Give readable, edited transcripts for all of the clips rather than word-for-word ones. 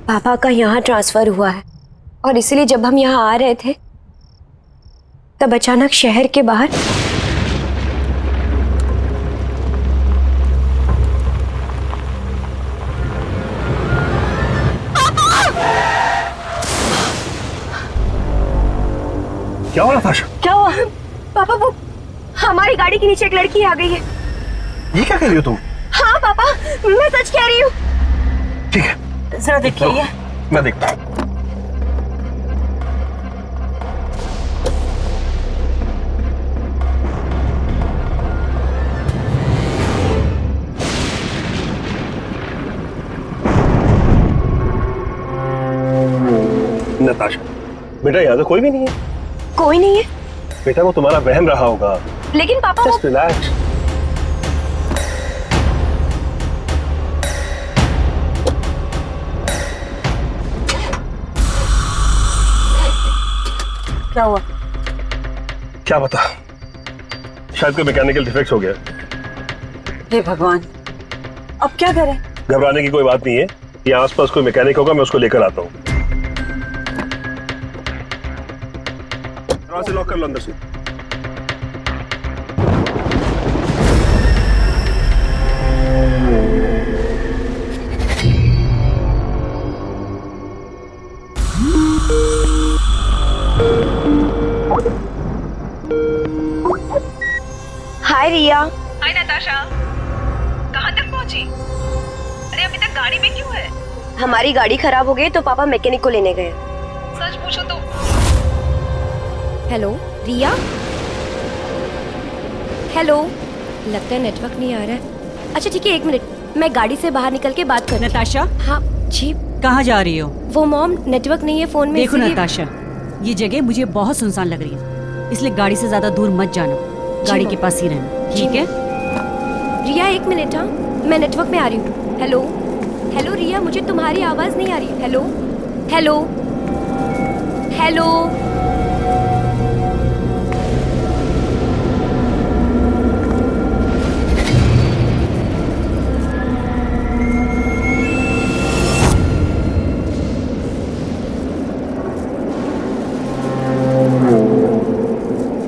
पापा का यहाँ ट्रांसफर हुआ है और इसीलिए जब हम यहाँ आ रहे थे तब अचानक शहर के बाहर क्या हुआ नताशा? क्या हुआ? पापा वो हमारी गाड़ी के नीचे एक लड़की आ गई है। ये क्या कह रही हो तुम? हाँ पापा, मैं सच कह रही हूँ। ठीक है, जरा देखिए ये। मैं देखता हूँ। नताशा बेटा, यहाँ तो कोई भी नहीं है। कोई नहीं है? बेटा वो तुम्हारा वहम रहा होगा। लेकिन पापा जस्ट रिलैक्स। क्या हुआ? क्या बता, शायद कोई मैकेनिकल डिफेक्ट हो गया। हे भगवान, अब क्या करें? घबराने की कोई बात नहीं है, यहाँ आसपास कोई मैकेनिक होगा, मैं उसको लेकर आता हूँ। दरवाजे लॉक कर लो अंदर से। हाय रिया। हाय नताशा, कहाँ तक पहुँची? अरे अभी तक गाड़ी में क्यों है? हमारी गाड़ी खराब हो गई तो पापा मैकेनिक को लेने गए। सच पूछो तो। हेलो रिया। हेलो, लगता है नेटवर्क नहीं आ रहा है। अच्छा ठीक है, 1 मिनट, मैं गाड़ी से बाहर निकल के बात कर। नताशा, हाँ जी। कहाँ जा रही हो? वो मॉम, नेटवर्क नहीं है फोन में। देखो नताशा, ये जगह मुझे बहुत सुनसान लग रही है, इसलिए गाड़ी से ज्यादा दूर मत जाना, गाड़ी के पास ही रहना, ठीक है? रिया 1 मिनट, हाँ मैं नेटवर्क में आ रही हूँ। हेलो हेलो रिया, मुझे तुम्हारी आवाज नहीं आ रही। Hello hello hello.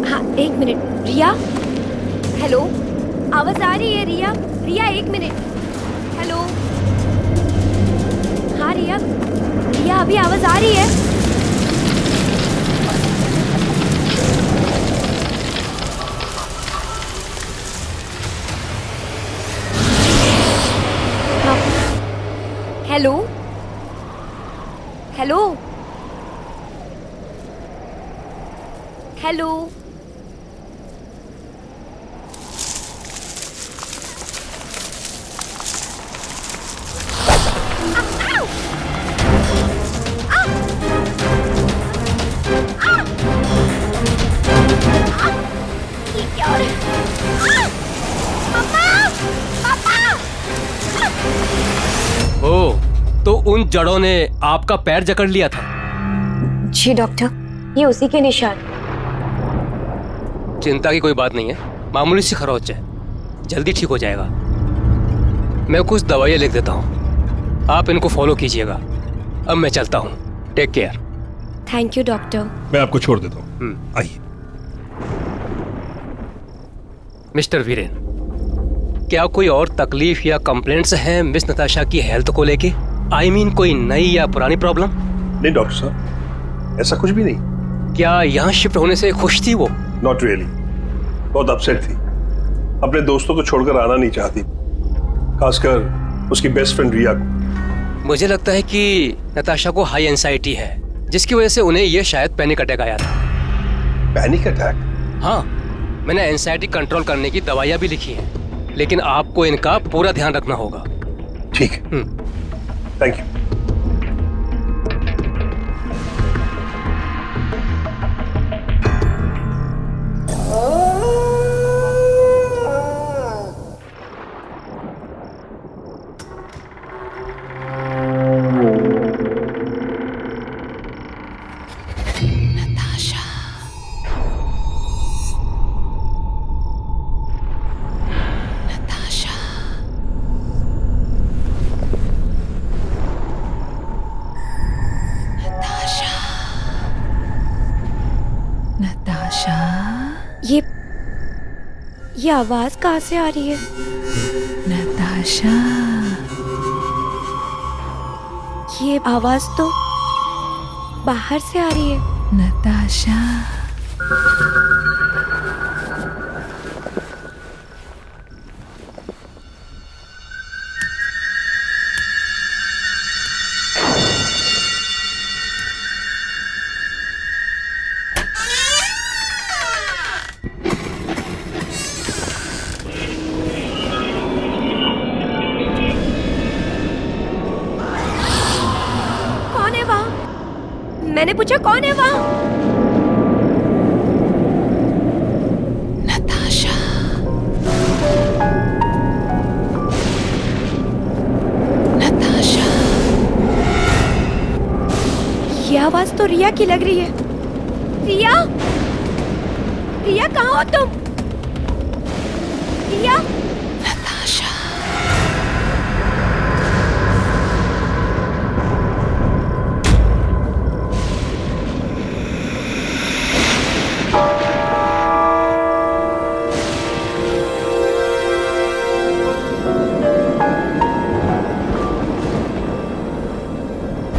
हाँ 1 मिनट रिया। हेलो, आवाज आ रही है रिया? रिया 1 मिनट। हेलो, हाँ रिया, रिया अभी आवाज आ रही है? हाँ। Hello hello hello. ओ, तो उन जड़ों ने आपका पैर जकड़ लिया था? जी डॉक्टर, ये उसी के निशान। चिंता की कोई बात नहीं है, मामूली सी खरोच है, जल्दी ठीक हो जाएगा। मैं कुछ दवाइयाँ लिख देता हूँ, आप इनको फॉलो कीजिएगा। अब मैं चलता हूँ, take care. Thank you doctor. मैं आपको छोड़ देता हूँ, आइए। मिस्टर वीरेन, क्या कोई और तकलीफ या कंप्लेंट्स हैं मिस नताशा की हेल्थ को लेके? आई मीन कोई नई या पुरानी प्रॉब्लम? नहीं डॉक्टर साहब, ऐसा कुछ भी नहीं। क्या यहाँ शिफ्ट होने से खुश थी वो? नॉट रियली, बहुत अपसेट थी, अपने दोस्तों को छोड़कर आना नहीं चाहती, खासकर उसकी बेस्ट फ्रेंड रिया को। मुझे लगता है कि नताशा को हाई एंजाइटी है, जिसकी वजह से उन्हें ये शायद पैनिक अटैक आया था। Panic attack? हाँ, मैंने एंजाइटी कंट्रोल करने की दवाइयाँ भी लिखी हैं, लेकिन आपको इनका पूरा ध्यान रखना होगा। ठीक है, थैंक यू। ये आवाज कहाँ से आ रही है? नताशा, ये आवाज तो बाहर से आ रही है। नताशा। कौन है वहाँ? मैंने पूछा कौन है वहाँ? नताशा, नताशा। ये आवाज तो रिया की लग रही है। रिया, रिया कहाँ हो तुम? रिया, नताशा।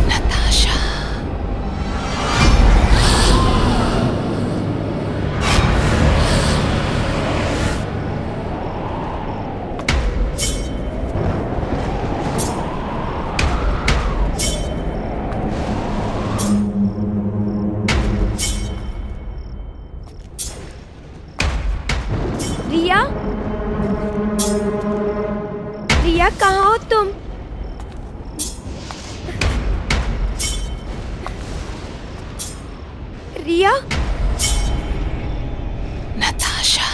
नताशा। रिया, रिया कहाँ हो तुम? रिया, नताशा।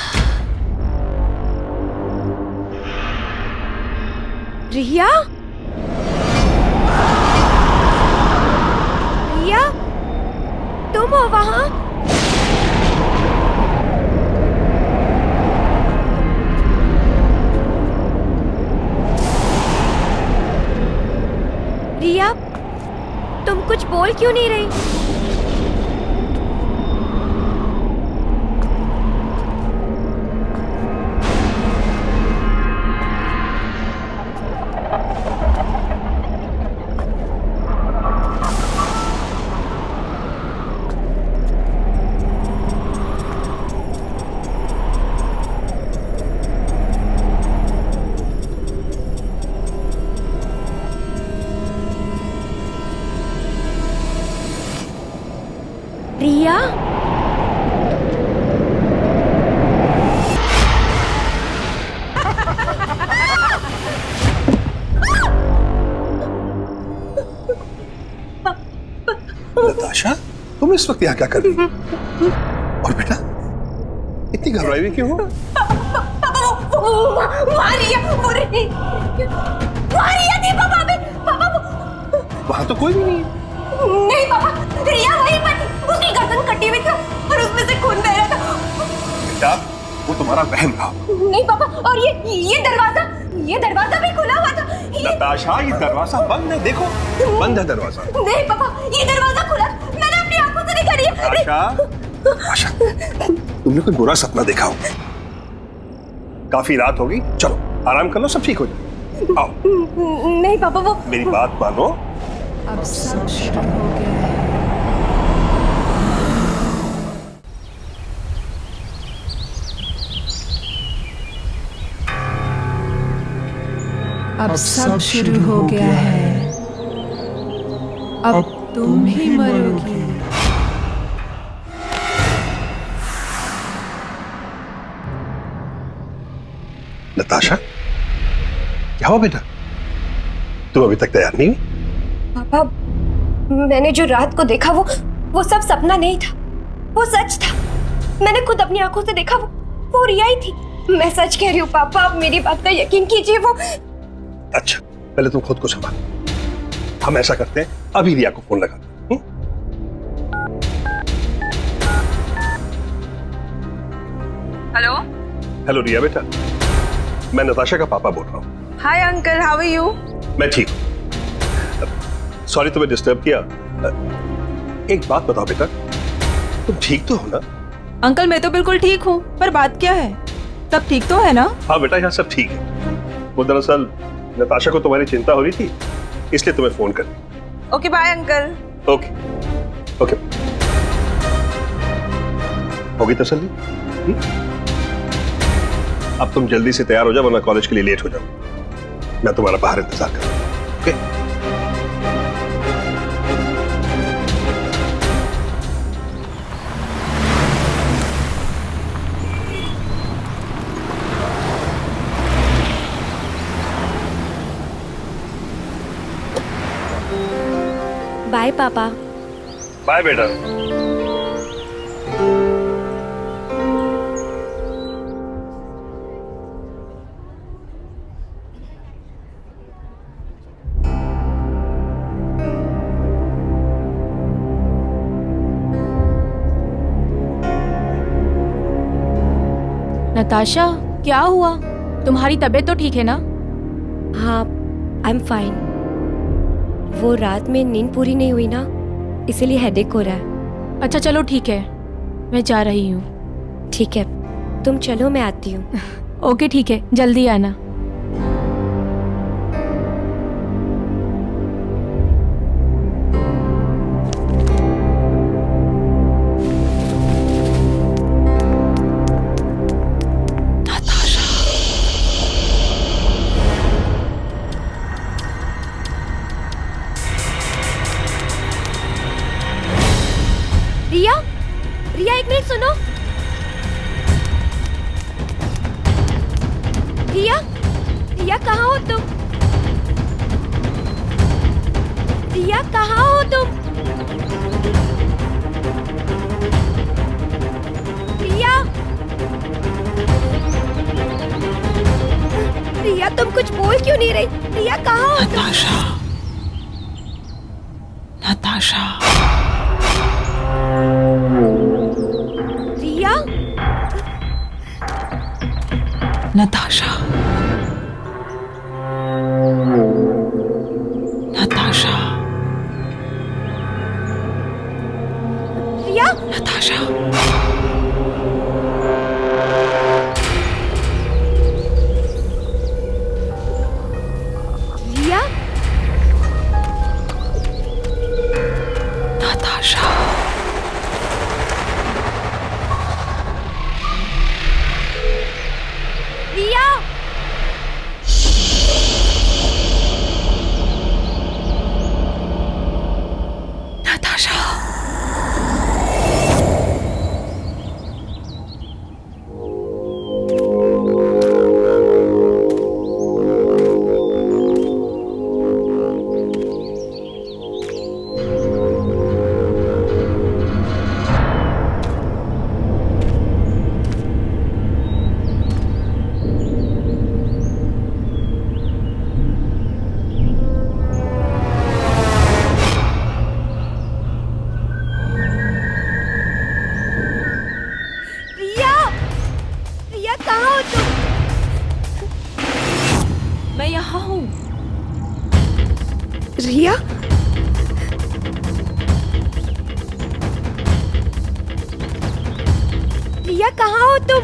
रिया, रिया, तुम हो वहाँ? रिया, तुम कुछ बोल क्यों नहीं रही? रिया, नताशा, तुम इस वक्त यहाँ क्या कर रही हो? और बेटा, इतनी घबराई हुई क्यों हो? वहां तो कोई भी नहीं है। नहीं पापा, रिया वहीं पर थी। उसकी गर्दन कटी हुई थी और उसमें से खून बह रहा था। बेटा, वो तुम्हारा वहम था। नहीं पापा, और ये दरवाजा भी खुला हुआ था। नताशा, ये दरवाजा बंद है, देखो बंद है दरवाजा। नहीं पापा, ये दरवाजा खुला, मैंने अपनी आंखों से देखा। रिया, नताशा, आशा, तुमने कोई बुरा सपना देखा हो। काफी रात होगी, चलो आराम कर लो, सब ठीक हो जाए। आओ। नहीं पापा, वो मेरी बात मानो। अब सब शुरू हो गया है। अब सब शुरू हो गया है। अब तुम ही मरोगी। नताशा, क्या हुआ बेटा? तुम अभी तक तैयार नहीं हुई? पापा, मैंने जो रात को देखा वो सब सपना नहीं था, वो सच था। मैंने खुद अपनी आंखों से देखा, वो रिया ही थी। मैं सच कह रही हूँ पापा, आप मेरी बात का यकीन कीजिए। वो अच्छा, पहले तुम खुद को संभालो। हम ऐसा करते हैं, अभी रिया को फोन लगाते हैं। हेलो। हेलो रिया बेटा, मैं नताशा का पापा बोल रहा हूँ। Hi uncle, how are you? मैं ठीक हूँ। सॉरी तुम्हें डिस्टर्ब किया। एक बात बताओ बेटा, तुम ठीक तो हो ना? अंकल, मैं तो बिल्कुल ठीक हूँ, पर बात क्या है? सब ठीक तो है ना? हाँ बेटा, यहाँ सब ठीक है। वो दरअसल नताशा को तुम्हारी चिंता हो रही थी, इसलिए तुम्हें फोन कर दिया। Okay bye uncle. Okay okay, होगी तसल्ली? अब तुम जल्दी से तैयार हो जाओ, वरना कॉलेज के लिए लेट हो जाओ। मैं तुम्हारा बाहर इंतजार करूंगा। ओके? बाय पापा। बाय बेटा। नताशा, क्या हुआ? तुम्हारी तबीयत तो ठीक है ना? हाँ, आई एम फाइन। वो रात में नींद पूरी नहीं हुई ना, इसीलिए हेडेक हो रहा है। अच्छा चलो ठीक है, मैं जा रही हूँ। ठीक है, तुम चलो, मैं आती हूँ। ओके ठीक है, जल्दी आना। रिया, रिया एक मिनट सुनो। रिया, रिया कहाँ हो तुम? रिया कहाँ हो तुम? रिया, रिया तुम कुछ बोल क्यों नहीं रही? रिया कहाँ हो तुम? नताशा, नताशा, रिया, नताशा, नताशा, रिया, नताशा, रिया, नताशा, रिया। नताशा, रिया, रिया कहाँ हो तुम? मैं यहाँ हूँ। रिया, रिया कहाँ हो तुम?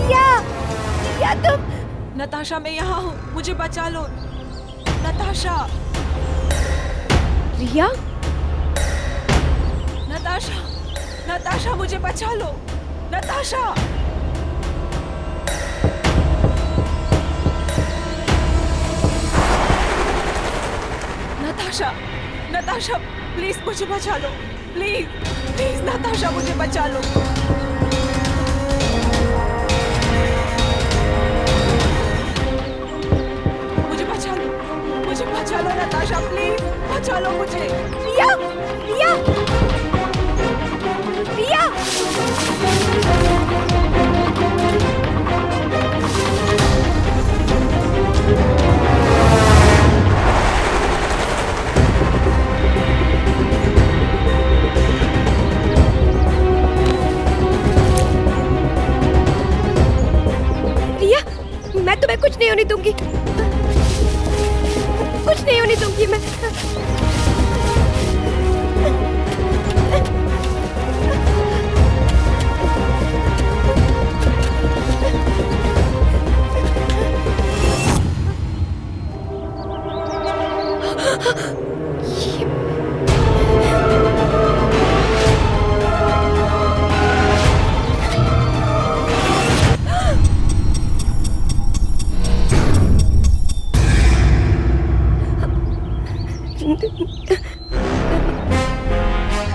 रिया, रिया तुम? नताशा, मैं यहाँ हूँ, मुझे बचा लो। नताशा, रिया, नताशा, नताशा, मुझे बचा लो। नताशा, नताशा, नताशा, प्लीज मुझे बचा लो। प्लीज, प्लीज नताशा, मुझे बचा लो। मुझे बचा लो नताशा, प्लीज बचा लो मुझे। रिया, रिया, रिया। रिया, मैं तुम्हें कुछ नहीं होने दूंगी। लूंगी मैं।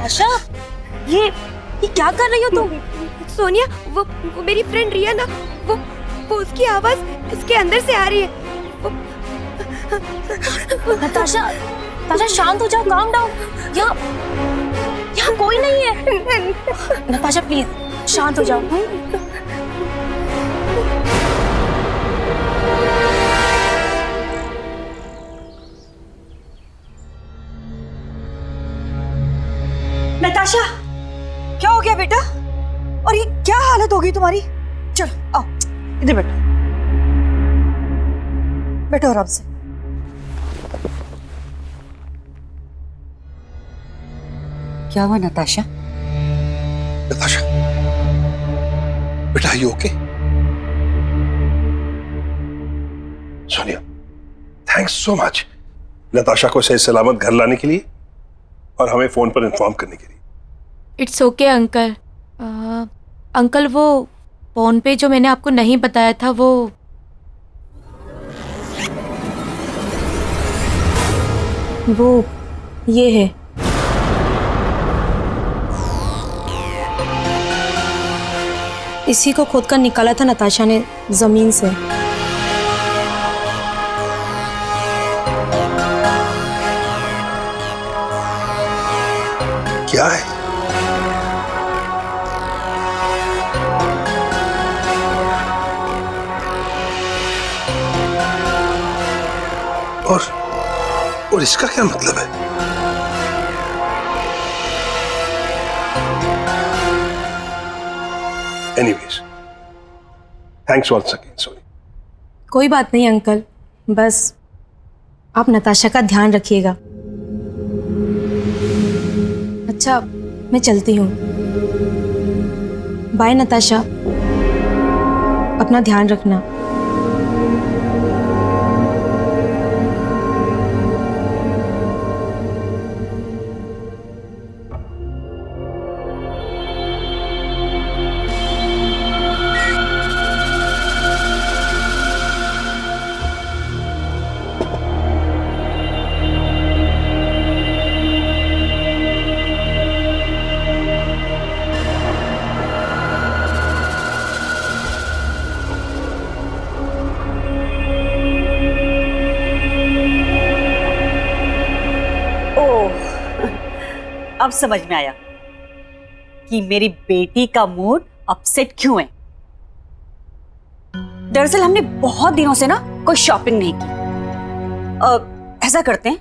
आशा, ये क्या कर रही हो तुम? सोनिया, वो मेरी फ्रेंड रिया ना, वो उसकी आवाज इसके अंदर से आ रही है। नताशा, नताशा शांत हो जाओ, काम डाउन। यहाँ कोई नहीं है। नताशा प्लीज शांत हो जाओ। नताशा, क्या हो गया बेटा? और ये क्या हालत हो गई तुम्हारी? चलो आओ, इधर बैठो, बैठो आराम से। क्या हुआ नताशा? नताशा, बेटा you okay? Sonia, thanks so much Natasha को सही सलामत घर लाने के लिए और हमें फोन पर इन्फॉर्म करने के लिए। It's okay uncle. अंकल, वो फोन पे जो मैंने आपको नहीं बताया था, वो ये है। इसी को खोद कर निकाला था नताशा ने जमीन से। क्या है? और इसका क्या मतलब है? Anyways, thanks once again Soni. कोई बात नहीं अंकल, बस आप नताशा का ध्यान रखिएगा। अच्छा, मैं चलती हूँ। बाय नताशा, अपना ध्यान रखना। अब समझ में आया कि मेरी बेटी का मूड अपसेट क्यों है। दरअसल हमने बहुत दिनों से ना कोई शॉपिंग नहीं की। ऐसा करते हैं,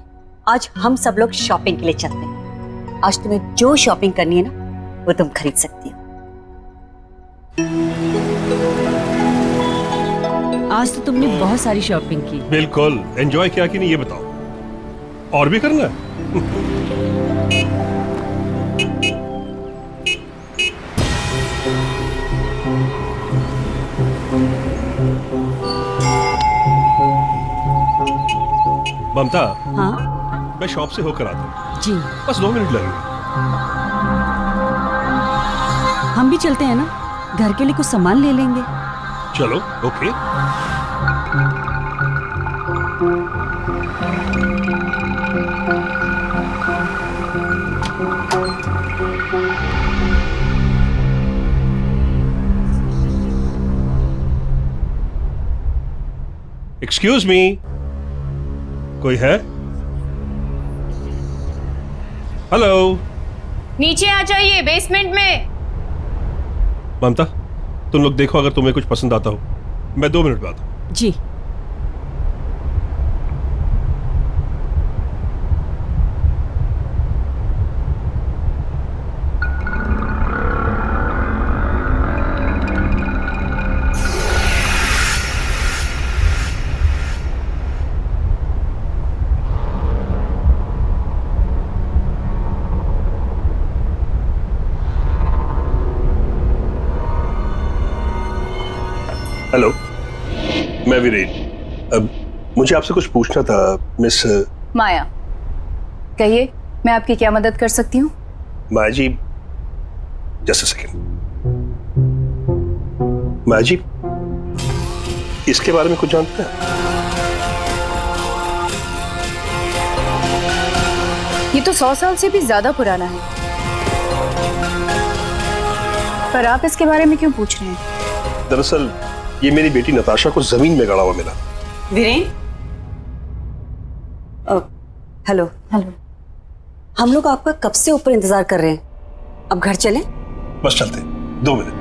आज हम सब लोग शॉपिंग के लिए चलते हैं। आज तुम्हें जो शॉपिंग करनी है ना, वो तुम खरीद सकती हो। आज तो तुमने बहुत सारी शॉपिंग की। बिल्कुल। एंजॉय किया कि नहीं ये बताओ, और भी करना है? ममता, हाँ मैं शॉप से होकर आता हूँ। जी, बस 2 मिनट लगेंगे। हम भी चलते हैं ना, घर के लिए कुछ सामान ले लेंगे। चलो, ओके। एक्सक्यूज मी, कोई है? हेलो। नीचे आ जाइए, बेसमेंट में। ममता, तुम लोग देखो, अगर तुम्हें कुछ पसंद आता हो। मैं 2 मिनट में आता हूं। जी। हेलो, मैं वीरेन। अब मुझे आपसे कुछ पूछना था मिस माया। कहिए, मैं आपकी क्या मदद कर सकती हूँ? माया जी। Just a second. माया जी, इसके बारे में कुछ जानते हैं? ये तो 100 साल से भी ज्यादा पुराना है, पर आप इसके बारे में क्यों पूछ रहे हैं? दरअसल ये मेरी बेटी नताशा को जमीन में गड़ा हुआ मिला। वीरेन, हेलो। हेलो। हम लोग आपका कब से ऊपर इंतजार कर रहे हैं, अब घर चलें? बस चलते हैं, 2 मिनट।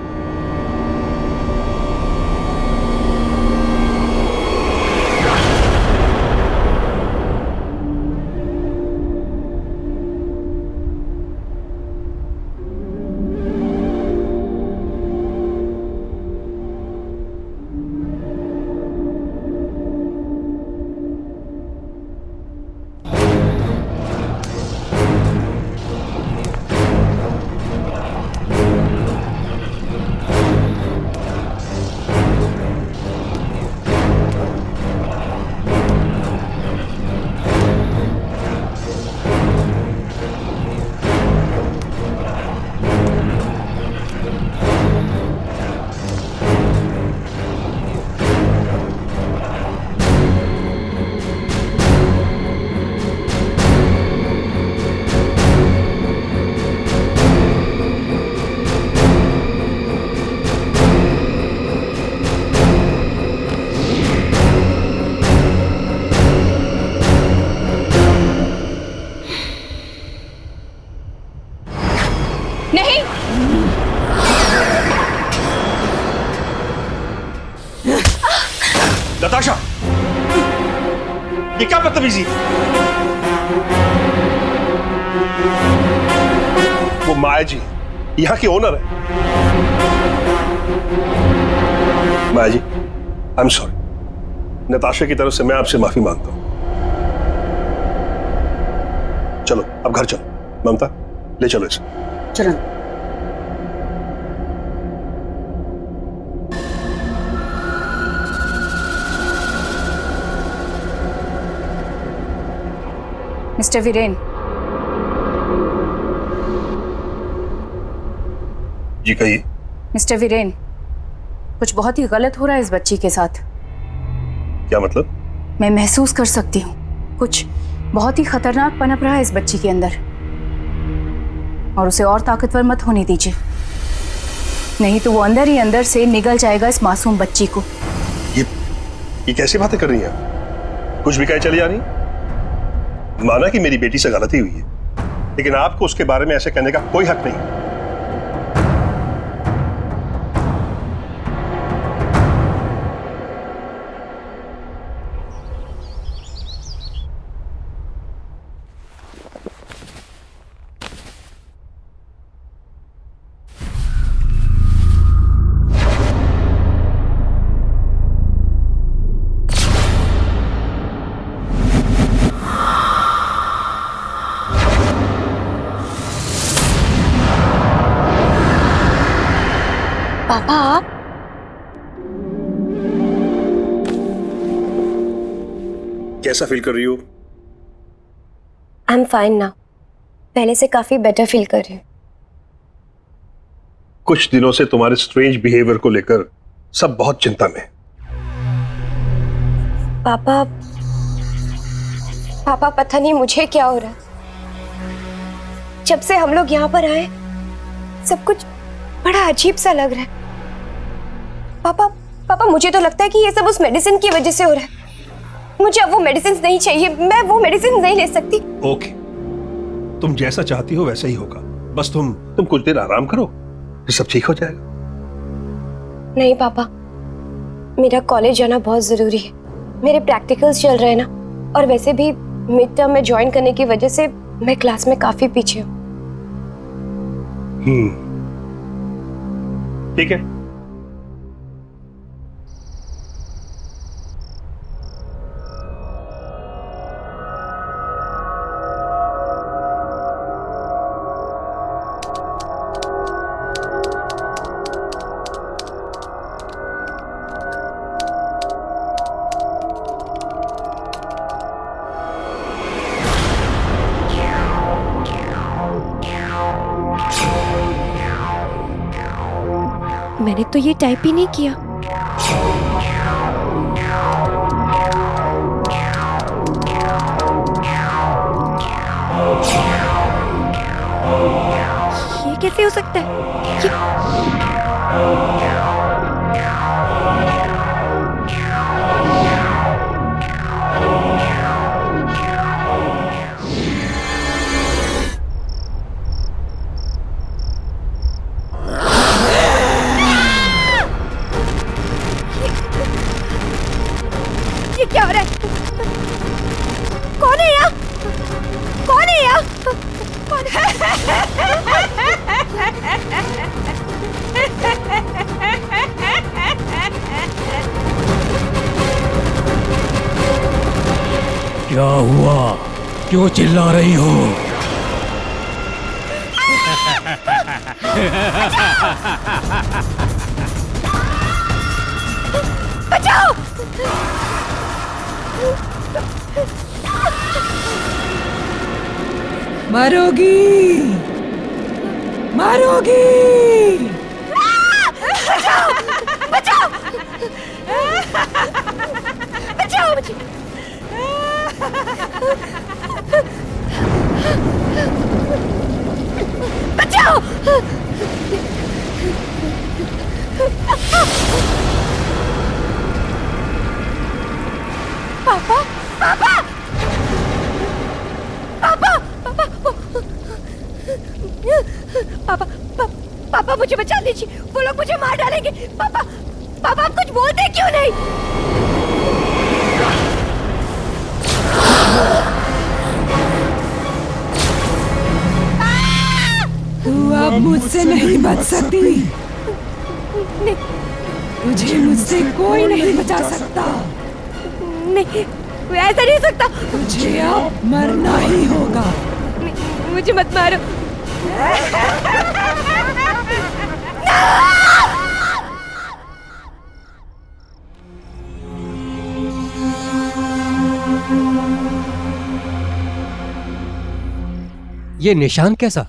नहीं, नताशा, ये क्या बदतमीजी है? वो माया जी यहाँ की ओनर है। माया जी, आई एम सॉरी। नताशा की तरफ से मैं आपसे माफी मांगता हूं। चलो अब घर चलो। ममता, ले चलो इसे। चलो। मिस्टर वीरेन, जी कहिए। मिस्टर वीरेन, कुछ बहुत ही गलत हो रहा है इस बच्ची के साथ। क्या मतलब? मैं महसूस कर सकती हूँ कुछ बहुत ही खतरनाक पनप रहा है इस बच्ची के अंदर, और उसे और ताकतवर मत होने दीजिए, नहीं तो वो अंदर ही अंदर से निगल जाएगा इस मासूम बच्ची को। ये कैसी बातें कर रही हैं आप? कुछ भी कहे चली जा रही? माना कि मेरी बेटी से गलती हुई है, लेकिन आपको उसके बारे में ऐसे कहने का कोई हक नहीं। पापा आप? कैसा फील कर रही हो? I am fine now. पहले से काफी बेटर फील कर रही हूँ। कुछ दिनों से तुम्हारे स्ट्रेंज बिहेवियर को लेकर सब बहुत चिंता में। पापा पापा पता नहीं मुझे क्या हो रहा है। जब से हम लोग यहाँ पर आए सब कुछ बड़ा अजीब सा लग रहा है। पापा मुझे तो लगता है कि ये सब उस मेडिसिन की वजह से हो रहा है। मुझे अब वो मेडिसिन नहीं चाहिए, मैं वो मेडिसिन नहीं ले सकती। ओके, तुम जैसा चाहती हो वैसा ही होगा। बस तुम कुछ देर आराम करो, फिर सब ठीक हो जाएगा। नहीं पापा, मेरा कॉलेज जाना बहुत जरूरी है। मेरे प्रैक्टिकल्स चल रहे हैं ना, और वैसे भी मिड टर्म में ज्वाइन करने की वजह से मैं क्लास में काफी पीछे हूँ। ठीक है। मैंने तो ये टाइप ही नहीं किया। ये कैसे हो सकता है? ये क्या हो रहा है? कौन है यहाँ? कौन है यहाँ? कौन क्या हुआ? क्यों चिल्ला रही हो? बचाओ! मरोगी, मरोगी। बचाओ! बचाओ! बचाओ मुझे! बचाओ! पापा! पापा! पापा! पापा! पापा मुझे बचा लीजिए, वो लोग मुझे मार डालेंगे। पापा! पापा आप कुछ बोलते क्यों नहीं? तू अब मुझसे नहीं बच सकती। तुझे मुझसे कोई नहीं बचा सकता। नहीं, ऐसा नहीं हो सकता। तुझे अब मरना ही होगा। मुझे मत मारो। ये निशान कैसा?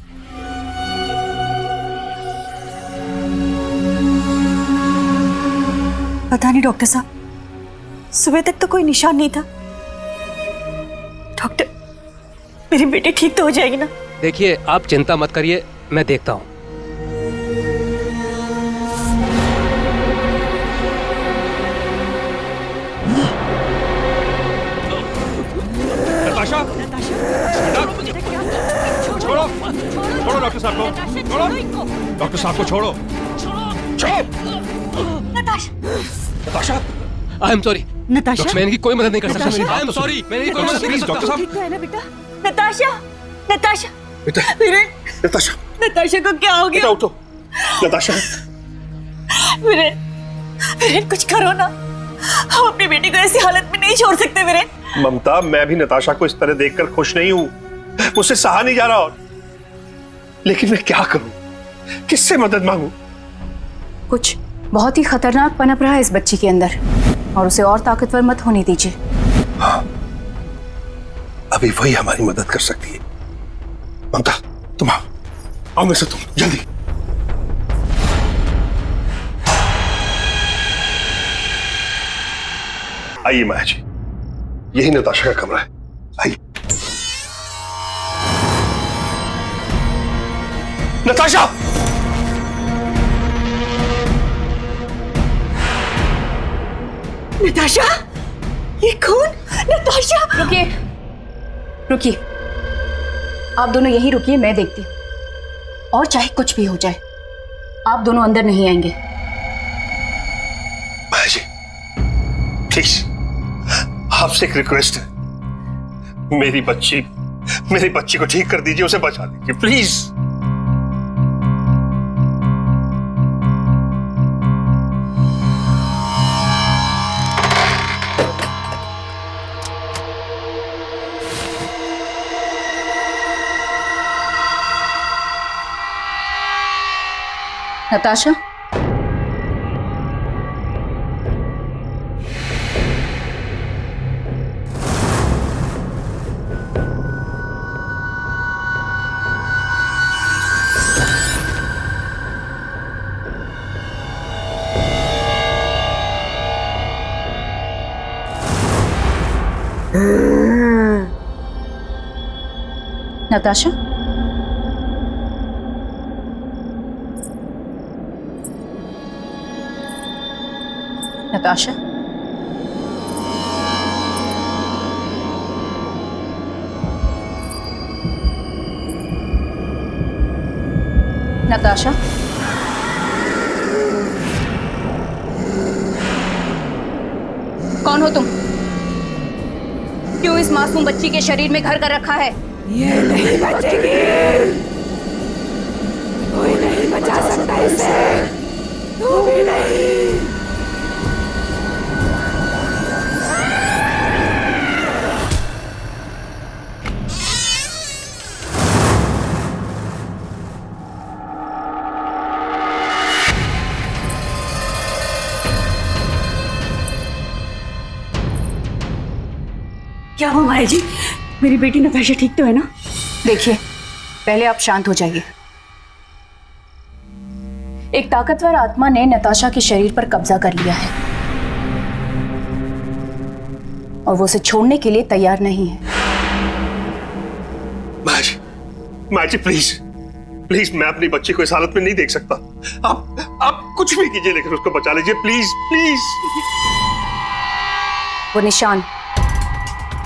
पता नहीं डॉक्टर साहब, सुबह तक तो कोई निशान नहीं था। डॉक्टर, मेरी बेटी ठीक तो हो जाएगी ना? देखिए, आप चिंता मत करिए, मैं देखता हूँ। नताशा! छोड़ो! छोड़ो डॉक्टर साहब को! छोड़ो! डॉक्टर साहब को छोड़ो! Natasha! I am sorry. Natasha, मैं इनकी कोई मदद नहीं कर सकता। आई एम सॉरी, मैं इनकी कोई मदद नहीं कर सकता। डॉक्टर साहब! ठीक तो है ना बेटा? नताशा, नताशा, बेटा! वीरेन, नताशा! नताशा को क्या हो बेटा गया? उठो! नताशा! वीरेन, वीरेन कुछ करो ना। हम अपनी बेटी को ऐसी हालत में नहीं छोड़ सकते वीरेन। ममता, मैं भी नताशा को इस तरह देखकर खुश नहीं हूं। मुझसे सहा नहीं जा रहा और लेकिन मैं क्या करूं? किससे मदद मांगूं? कुछ बहुत ही खतरनाक पनप रहा है इस बच्ची के अंदर, और उसे और ताकतवर मत होने दीजिए। हाँ, अभी वही हमारी मदद कर सकती है। ममता, तुम आओ मेरे साथ, तुम जल्दी। आइए माया जी, यही नताशा का कमरा है। आइए। नताशा! नताशा, ये कौन? नताशा! रुकिए, रुकिए, आप दोनों यहीं रुकिए, मैं देखती हूँ। और चाहे कुछ भी हो जाए, आप दोनों अंदर नहीं आएंगे। माया जी, प्लीज, आपसे एक रिक्वेस्ट है। मेरी बच्ची को ठीक कर दीजिए, उसे बचा दीजिए, प्लीज। नताशा, नताशा, नताशा, नताशा, कौन हो तुम? क्यों इस मासूम बच्ची के शरीर में घर कर रखा है? ये नहीं बचेगी, कोई नहीं बचा सकता इसे, तू भी नहीं। क्या हुआ माया जी? मेरी बेटी नताशा ठीक तो है ना? देखिए, पहले आप शांत हो जाइए। एक ताकतवर आत्मा ने नताशा के शरीर पर कब्जा कर लिया है और वो उसे छोड़ने के लिए तैयार नहीं है। माँ जी प्लीज प्लीज, मैं अपनी बच्ची को इस हालत में नहीं देख सकता। आप कुछ भी कीजिए लेकिन उसको बचा लीजिए प्लीज प्लीज। वो निशान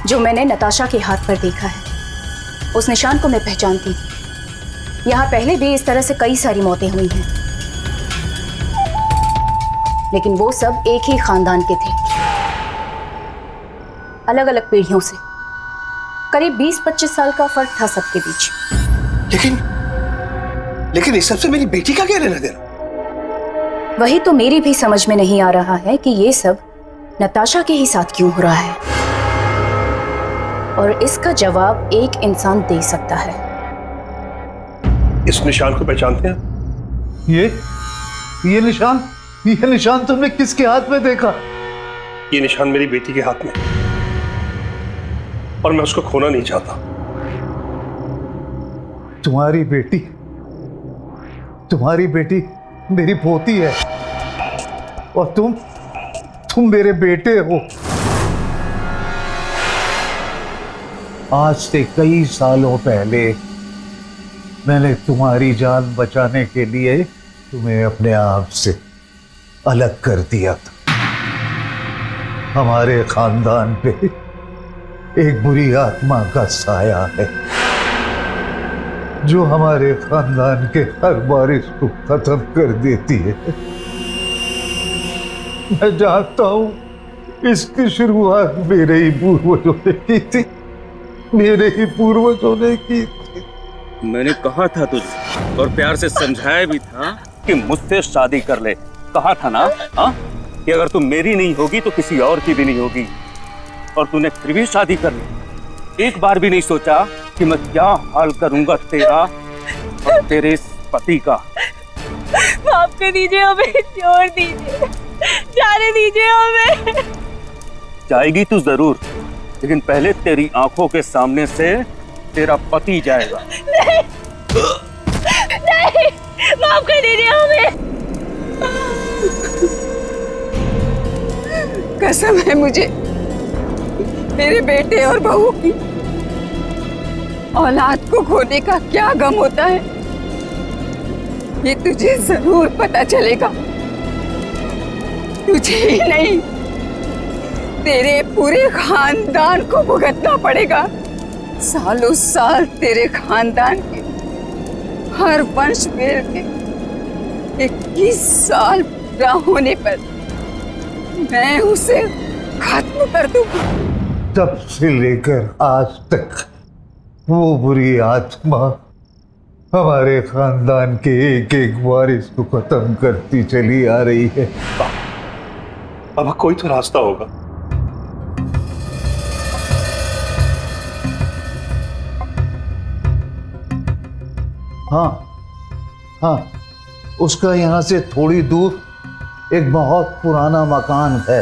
जो मैंने नताशा के हाथ पर देखा है, उस निशान को मैं पहचानती हूँ। यहाँ पहले भी इस तरह से कई सारी मौतें हुई हैं, लेकिन वो सब एक ही खानदान के थे, अलग अलग पीढ़ियों से। करीब 20-25 साल का फर्क था सबके बीच। लेकिन इस सबसे मेरी बेटी का क्या लेना देना? वही तो मेरी भी समझ में नहीं आ रहा है कि ये सब नताशा के ही साथ क्यों हो रहा है, और इसका जवाब एक इंसान दे सकता है। इस निशान को पहचानते हैं? ये निशान तुमने किसके हाथ में देखा? ये निशान मेरी बेटी के हाथ में, और मैं उसको खोना नहीं चाहता। तुम्हारी बेटी मेरी पोती है, और तुम मेरे बेटे हो। आज से कई सालों पहले मैंने तुम्हारी जान बचाने के लिए तुम्हें अपने आप से अलग कर दिया था। हमारे खानदान पे एक बुरी आत्मा का साया है जो हमारे खानदान के हर बारिश को खत्म कर देती है। मैं जानता हूं इसकी शुरुआत मेरे ही पूर्वजों ने की थी, मेरे ही पूर्वजों ने की थी। मैंने कहा था तुझे और प्यार से समझाया भी था कि मुझसे शादी कर ले। कहा था ना कि अगर तू मेरी नहीं होगी तो किसी और की भी नहीं होगी, और तूने फिर भी शादी कर ली। एक बार भी नहीं सोचा कि मैं क्या हाल करूंगा तेरा और तेरे इस पति का। माफ कर दीजिए हमें, छोड़ दीजिए, जाने दीजिए हमें। जाएगी तू जरूर, लेकिन पहले तेरी आंखों के सामने से तेरा पति जाएगा। नहीं, नहीं, माफ कर दीजिए हमें। कसम है मुझे मेरे बेटे और बहू की। औलाद को खोने का क्या गम होता है ये तुझे जरूर पता चलेगा। तुझे ही नहीं, तेरे पूरे खानदान को भुगतना पड़ेगा। सालों साल तेरे खानदान के हर वंश में 21 साल पूरा होने पर मैं उसे खत्म कर दूंगा। तब से लेकर आज तक वो बुरी आत्मा हमारे खानदान के एक एक वारिस को खत्म करती चली आ रही है। अब कोई तो रास्ता होगा। हाँ, उसका यहाँ से थोड़ी दूर एक बहुत पुराना मकान है,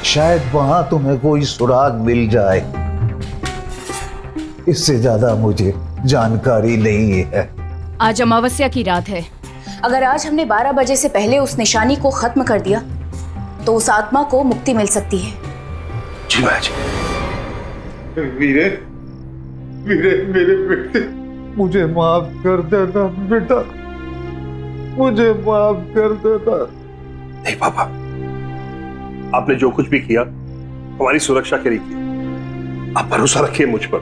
शायद वहां तुम्हें कोई सुराग मिल जाए। इससे ज्यादा मुझे जानकारी नहीं है। आज अमावस्या की रात है। अगर आज हमने 12 बजे से पहले उस निशानी को खत्म कर दिया तो उस आत्मा को मुक्ति मिल सकती है। जी माँ जी। वीरे, मेरे बेटे, मुझे माफ कर देना बेटा, मुझे माफ कर देना। नहीं पापा, आपने जो कुछ भी किया हमारी सुरक्षा के लिए किया। आप भरोसा रखिए मुझ पर,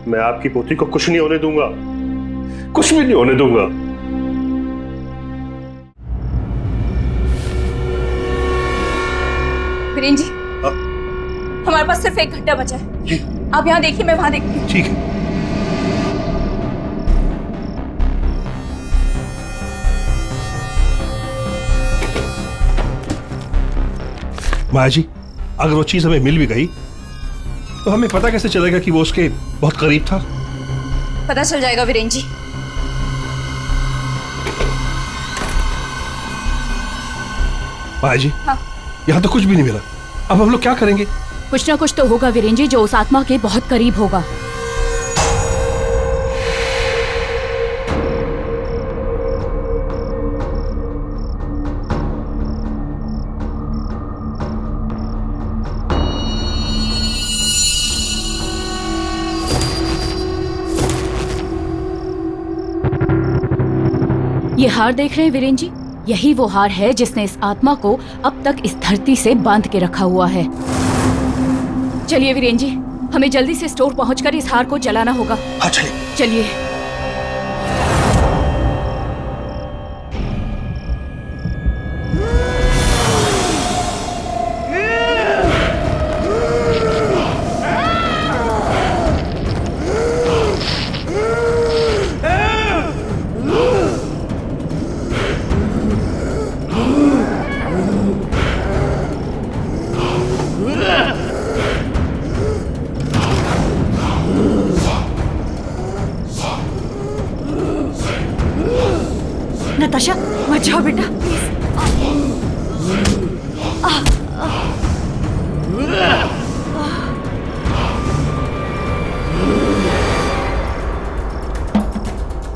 मैं आपकी पोती को कुछ नहीं होने दूंगा, कुछ भी नहीं होने दूंगा। वीरेंद्र जी, हमारे पास सिर्फ 1 घंटा बचा है। जी। आप यहाँ देखिए, मैं वहां देखती हूँ। ठीक है। माया जी, अगर वो चीज हमें मिल भी गई तो हमें पता कैसे चलेगा कि वो उसके बहुत करीब था? पता चल जाएगा वीरेंद्र जी। माया जी, हाँ। यहाँ तो कुछ भी नहीं मिला, अब हम लोग क्या करेंगे? कुछ ना कुछ तो होगा वीरेंद्र जी, जो उस आत्मा के बहुत करीब होगा। ये हार देख रहे हैं वीरेंद्र जी, यही वो हार है जिसने इस आत्मा को अब तक इस धरती से बांध के रखा हुआ है। चलिए वीरेंद्र जी, हमें जल्दी से स्टोर पहुंचकर इस हार को जलाना होगा। हाँ चलिए। चलिए। नताशा, मत जाओ बेटा,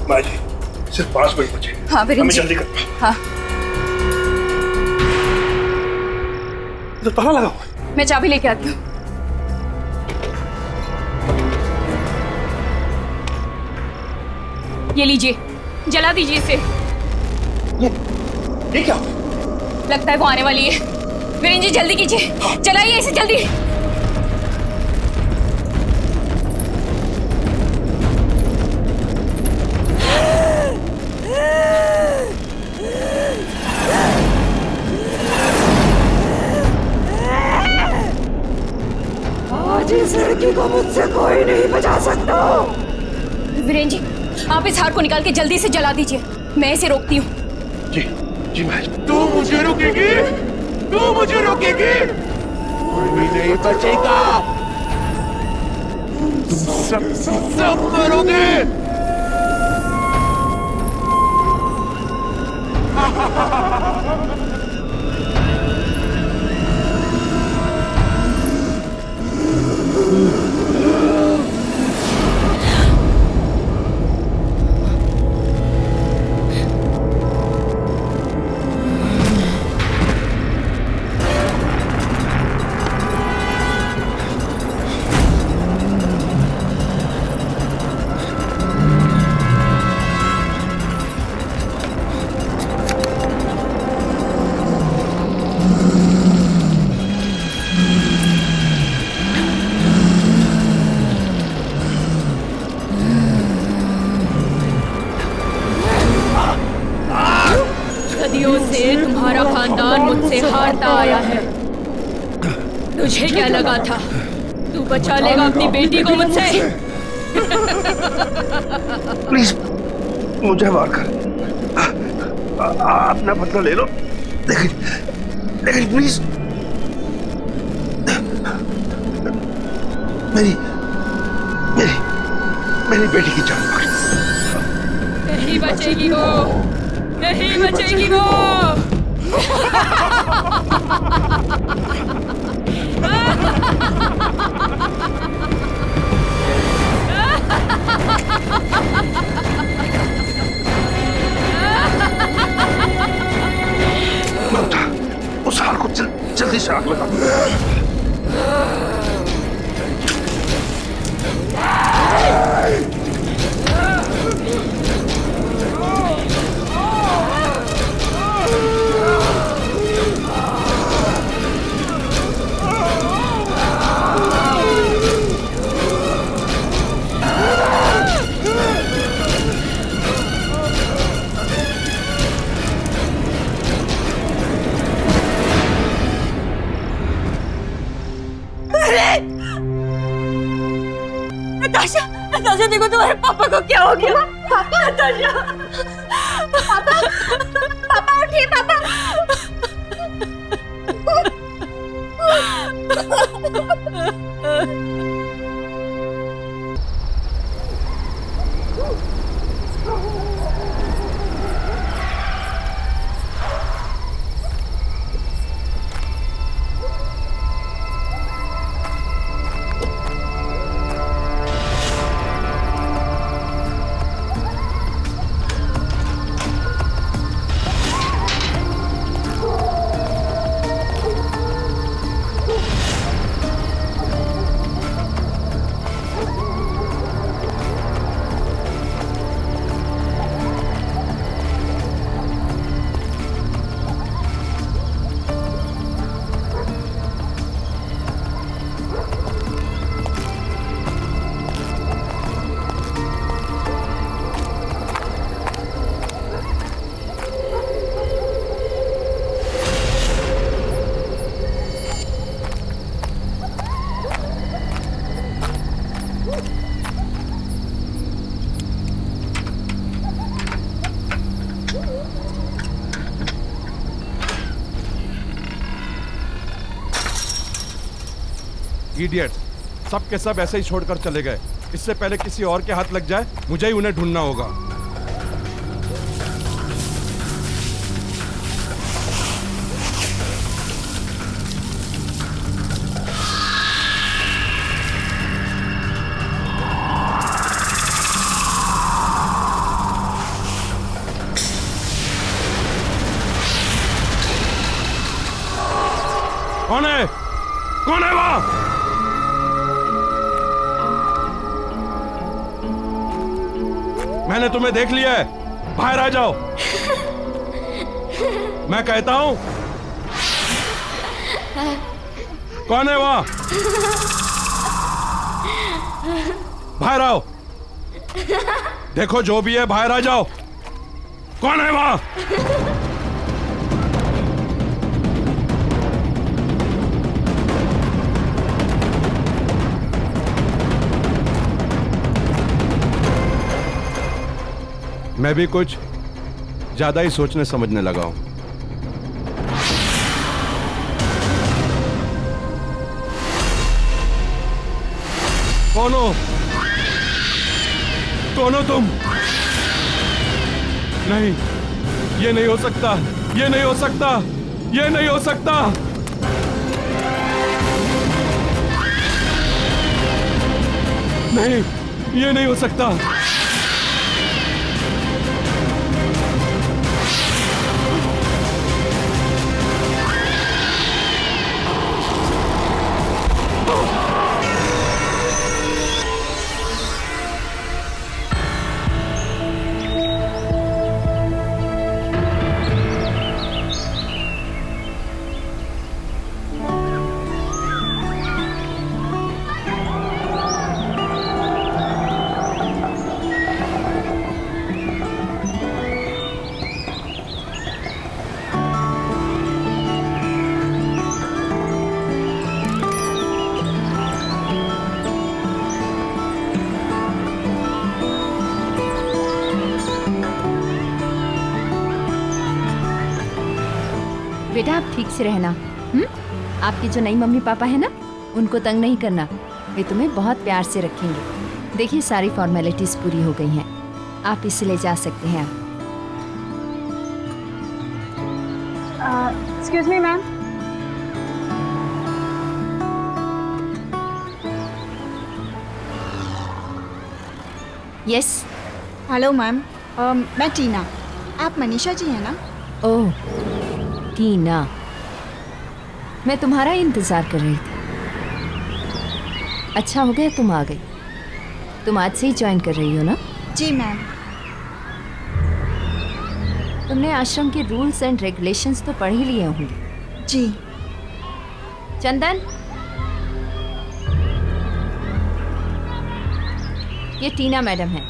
माया जी, सिर्फ 5 मिनट बचे। हाँ वीरेंद्र हमें जी। जल्दी कर। हाँ, तो ताला लगा हुआ है। मैं चाबी लेके आती हूँ। ये लीजिए, जला दीजिए इसे। ये क्या? लगता है वो आने वाली है। वीरेंद्र जी जल्दी कीजिए, जलाइए इसे जल्दी। आज इस लड़की को मुझसे कोई नहीं बचा सकता। वीरेंद्र जी, आप इस हार को निकाल के जल्दी से जला दीजिए, मैं इसे रोकती हूँ। जी जी माया जी। तू मुझे रोकेगी? तू मुझे रोकेगी? कोई भी नहीं बचेगा। तुम सब मरोगे। सदियों से तुम्हारा खानदान मुझसे हारता आया है। तुझे क्या लगा था तू बचा लेगा अपनी बेटी को मुझसे? प्लीज मुझे मार कर अपना बदला ले लो, लेकिन प्लीज मेरी मेरी मेरी बेटी की जान बख्श। नहीं बचेगी वो, नहीं बचेगी वो। उस हार को जल्दी से आग लगा। नताशा, नताशा देखो तुम्हारे पापा को क्या हो गया। पापा, नताशा, पापा, पापा उठिए पापा। इडियट, सब के सब ऐसे ही छोड़कर चले गए। इससे पहले किसी और के हाथ लग जाए, मुझे ही उन्हें ढूंढना होगा। कौन है? कौन है वहां? मैंने तुम्हें देख लिया है, बाहर आ जाओ। मैं कहता हूं, कौन है वहां? बाहर आओ। देखो जो भी है, बाहर आ जाओ। कौन है वहां? मैं भी कुछ ज्यादा ही सोचने समझने लगा हूं। कौन हो? कौन हो तुम? नहीं, ये नहीं हो सकता, ये नहीं हो सकता, ये नहीं हो सकता। नहीं, ये नहीं हो सकता। बेटा आप ठीक से रहना। आपकी जो नई मम्मी पापा है ना, उनको तंग नहीं करना, वे तुम्हें बहुत प्यार से रखेंगे। देखिए सारी फॉर्मेलिटीज पूरी हो गई हैं, आप इसे ले जा सकते हैं। Excuse me ma'am. Yes. Hello ma'am, मैं टीना। आप मनीषा जी हैं ना? ओह टीना, मैं तुम्हारा इंतजार कर रही थी। अच्छा हो गया तुम आ गई। तुम आज से ही ज्वाइन कर रही हो ना? जी मैम। तुमने आश्रम के रूल्स एंड रेगुलेशंस तो पढ़ ही लिए होंगे। जी। चंदन, ये टीना मैडम है,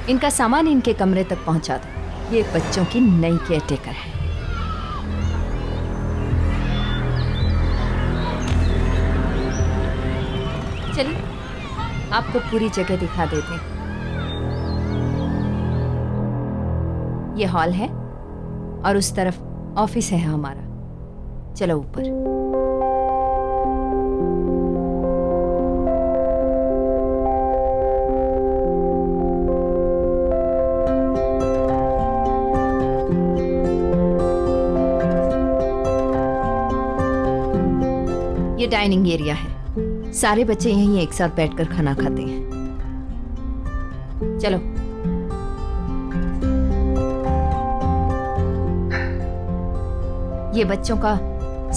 इनका सामान इनके कमरे तक पहुंचा दो। ये बच्चों की नई केयरटेकर है। चलिए आपको पूरी जगह दिखा देते हैं। ये हॉल है और उस तरफ ऑफिस है हमारा। चलो ऊपर। ये डाइनिंग एरिया है। सारे बच्चे यहीं एक साथ बैठकर खाना खाते हैं। चलो। ये बच्चों का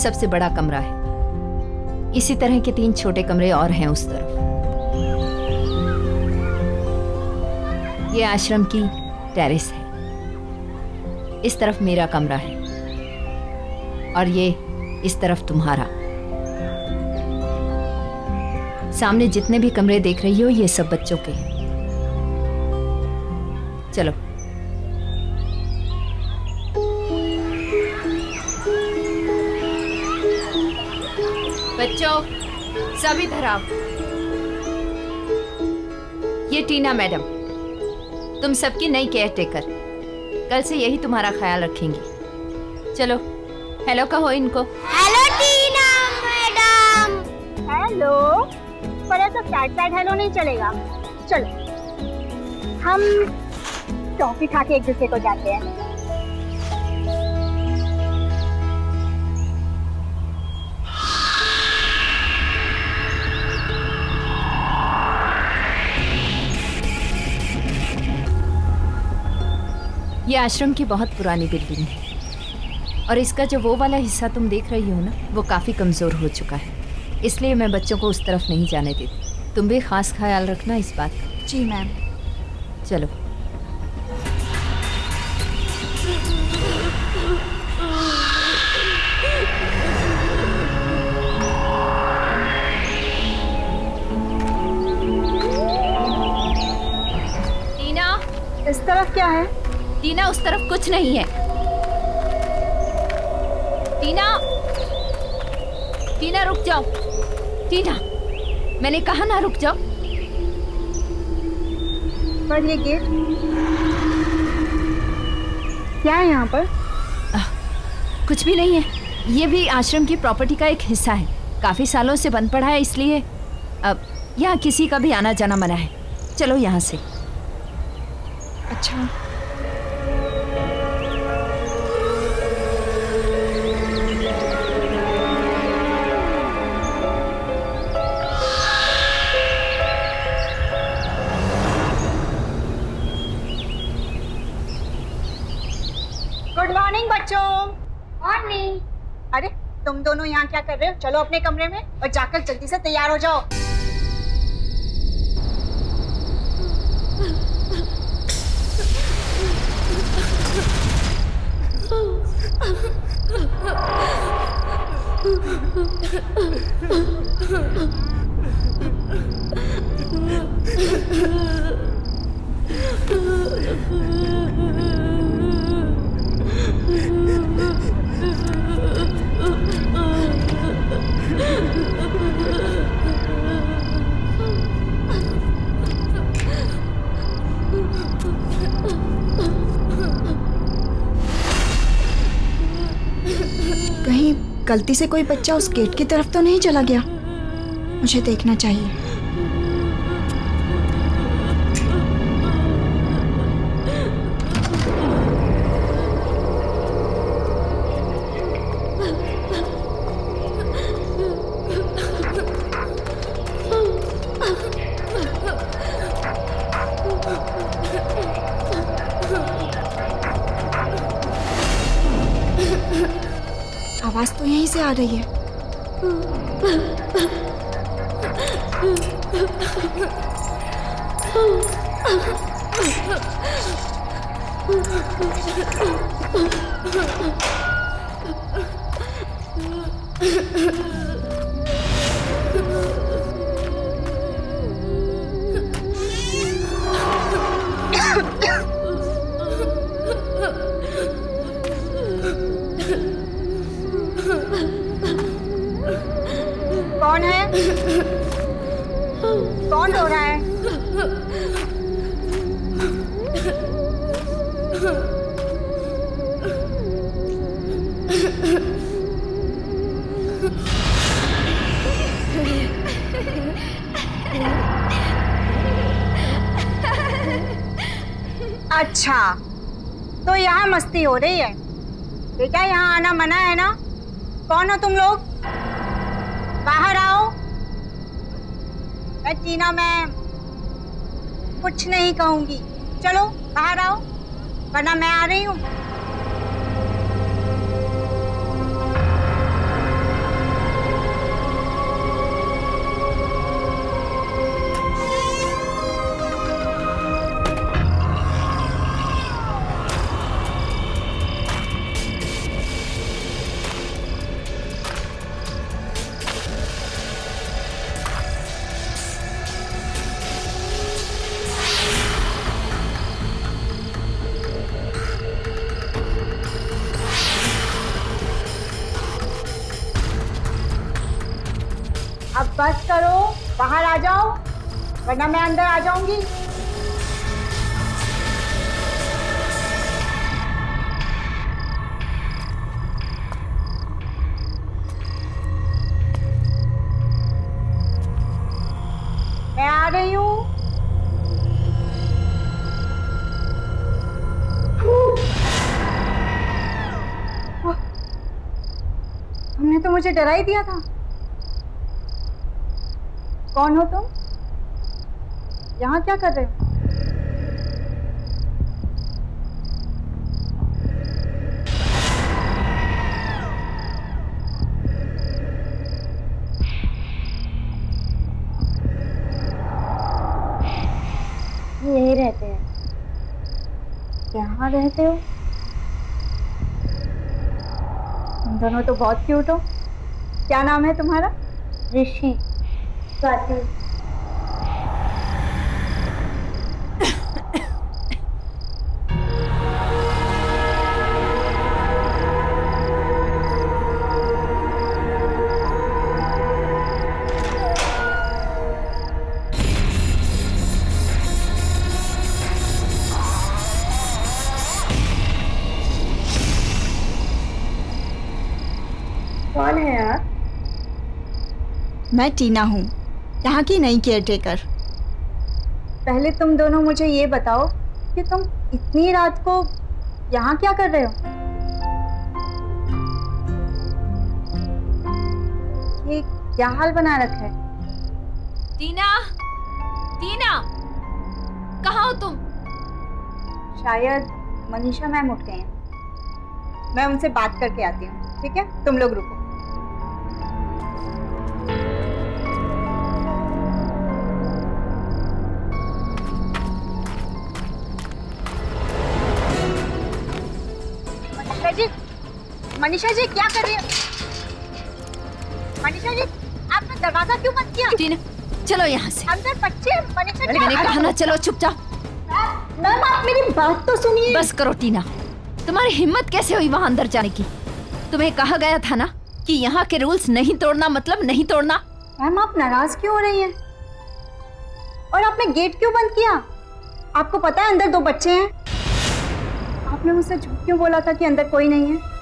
सबसे बड़ा कमरा है। इसी तरह के 3 छोटे कमरे और हैं उस तरफ। ये आश्रम की टेरेस है। इस तरफ मेरा कमरा है और ये इस तरफ तुम्हारा। सामने जितने भी कमरे देख रही हो ये सब बच्चों के हैं। चलो। बच्चों सब इधर आओ। ये टीना मैडम, तुम सबकी नई केयर टेकर। कल से यही तुम्हारा ख्याल रखेंगी। चलो हेलो कहो इनको। हेलो टीना मैडम। हेलो। पर ऐसा साइड हेलो नहीं चलेगा। चलो हम टॉफी खा के एक दूसरे को जाते हैं। ये आश्रम की बहुत पुरानी बिल्डिंग है और इसका जो वो वाला हिस्सा तुम देख रही हो ना, वो काफी कमजोर हो चुका है। इसलिए मैं बच्चों को उस तरफ नहीं जाने देती। तुम भी खास ख्याल रखना इस बात का। जी मैम। चलो। टीना, इस तरफ क्या है? टीना उस तरफ कुछ नहीं है। टीना, टीना रुक जाओ। टीना, मैंने कहा ना रुक जाओ। पर ये गेट क्या है यहाँ पर? कुछ भी नहीं है। ये भी आश्रम की प्रॉपर्टी का एक हिस्सा है। काफी सालों से बंद पड़ा है, इसलिए अब यहाँ किसी का भी आना जाना मना है। चलो यहाँ से। अच्छा। गुड मॉर्निंग बच्चों। मॉर्निंग। अरे तुम दोनों यहाँ क्या कर रहे हो? चलो अपने कमरे में और जाकर जल्दी से तैयार हो जाओ। कहीं गलती से कोई बच्चा उस गेट की तरफ तो नहीं चला गया? मुझे देखना चाहिए। आवाज तो यहीं से आ रही है। कौन है? कौन रो रहा है? अच्छा, तो यहाँ मस्ती हो रही है। बेटा यहाँ आना मना है ना? कौन हो तुम लोग? बाहर आओ। मैं टीना मैम कुछ नहीं कहूंगी। चलो बाहर आओ, वरना मैं आ रही हूँ। अब बस करो, बाहर आ जाओ, वरना मैं अंदर आ जाऊंगी। मैं आ रही हूँ। तुमने तो मुझे डरा ही दिया था। कौन हो तुम? यहाँ क्या कर रहे हो? यहीं रहते हैं। यहाँ रहते हो? तुम दोनों तो बहुत क्यूट हो। क्या नाम है तुम्हारा? ऋषि। स्वाति। कौन है आप? मैं टीना हूँ, यहाँ की नई केयरटेकर। पहले तुम दोनों मुझे ये बताओ कि तुम इतनी रात को यहाँ क्या कर रहे हो? ये क्या हाल बना रखा है? टीना, टीना, कहाँ हो तुम? शायद मनीषा मैम उठ गए हैं। मैं उनसे बात करके आती हूँ, ठीक है? तुम लोग रुको। मनीषा जी क्या कर रही है? मनीषा जी आपने दरवाजा क्यों बंद किया? टीना चलो यहाँ से। अंदर बच्चे। मनीषा जी मैंने कहा ना चलो चुपचाप। मैम आप मेरी बात तो सुनिए। बस करो टीना, तुम्हारी हिम्मत कैसे हुई वहां अंदर जाने की? तुम्हें कहा गया था ना कि यहाँ के रूल्स नहीं तोड़ना मतलब नहीं तोड़ना। मैम आप नाराज क्यों हो रही हैं? और आपने गेट क्यों बंद किया? आपको पता है अंदर 2 बच्चे हैं। आपने मुझसे झूठ क्यों बोला था कि अंदर कोई नहीं है?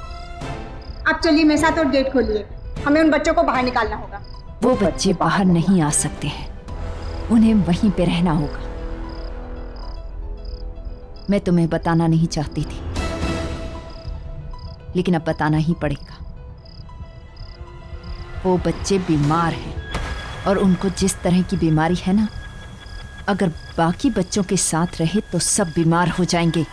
आप चलिए मेरे साथ और गेट खोलिए। हमें उन बच्चों को बाहर निकालना होगा। वो बच्चे बाहर नहीं आ सकते हैं, उन्हें वहीं पे रहना होगा। मैं तुम्हें बताना नहीं चाहती थी, लेकिन अब बताना ही पड़ेगा। वो बच्चे बीमार हैं और उनको जिस तरह की बीमारी है ना, अगर बाकी बच्चों के साथ रहे तो सब बीमार हो जाएंगे।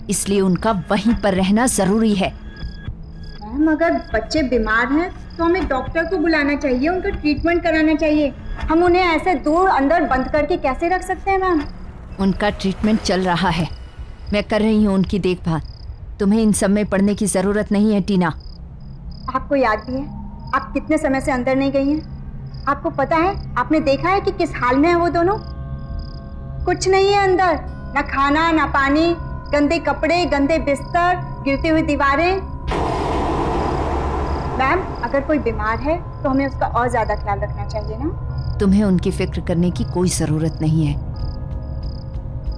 इसलिए उनका वहीं पर रहना जरूरी है। मैम अगर बच्चे बीमार हैं तो हमें डॉक्टर को बुलाना चाहिए, उनका ट्रीटमेंट कराना चाहिए। हम उन्हें ऐसे दूर अंदर बंद करके कैसे रख सकते हैं मैम? उनका ट्रीटमेंट चल रहा है, मैं कर रही हूँ उनकी देखभाल। तुम्हें इन सब में पड़ने की जरूरत नहीं है टीना। आपको याद भी है आप कितने समय से अंदर नहीं गई हैं? आपको पता है, आपने देखा है कि किस हाल में है वो दोनों? कुछ नहीं है अंदर, ना खाना ना पानी, गंदे कपड़े, गंदे बिस्तर, गिरती हुई दीवारें। मैम अगर कोई बीमार है तो हमें उसका और ज्यादा ख्याल रखना चाहिए ना? तुम्हें उनकी फिक्र करने की कोई जरूरत नहीं है।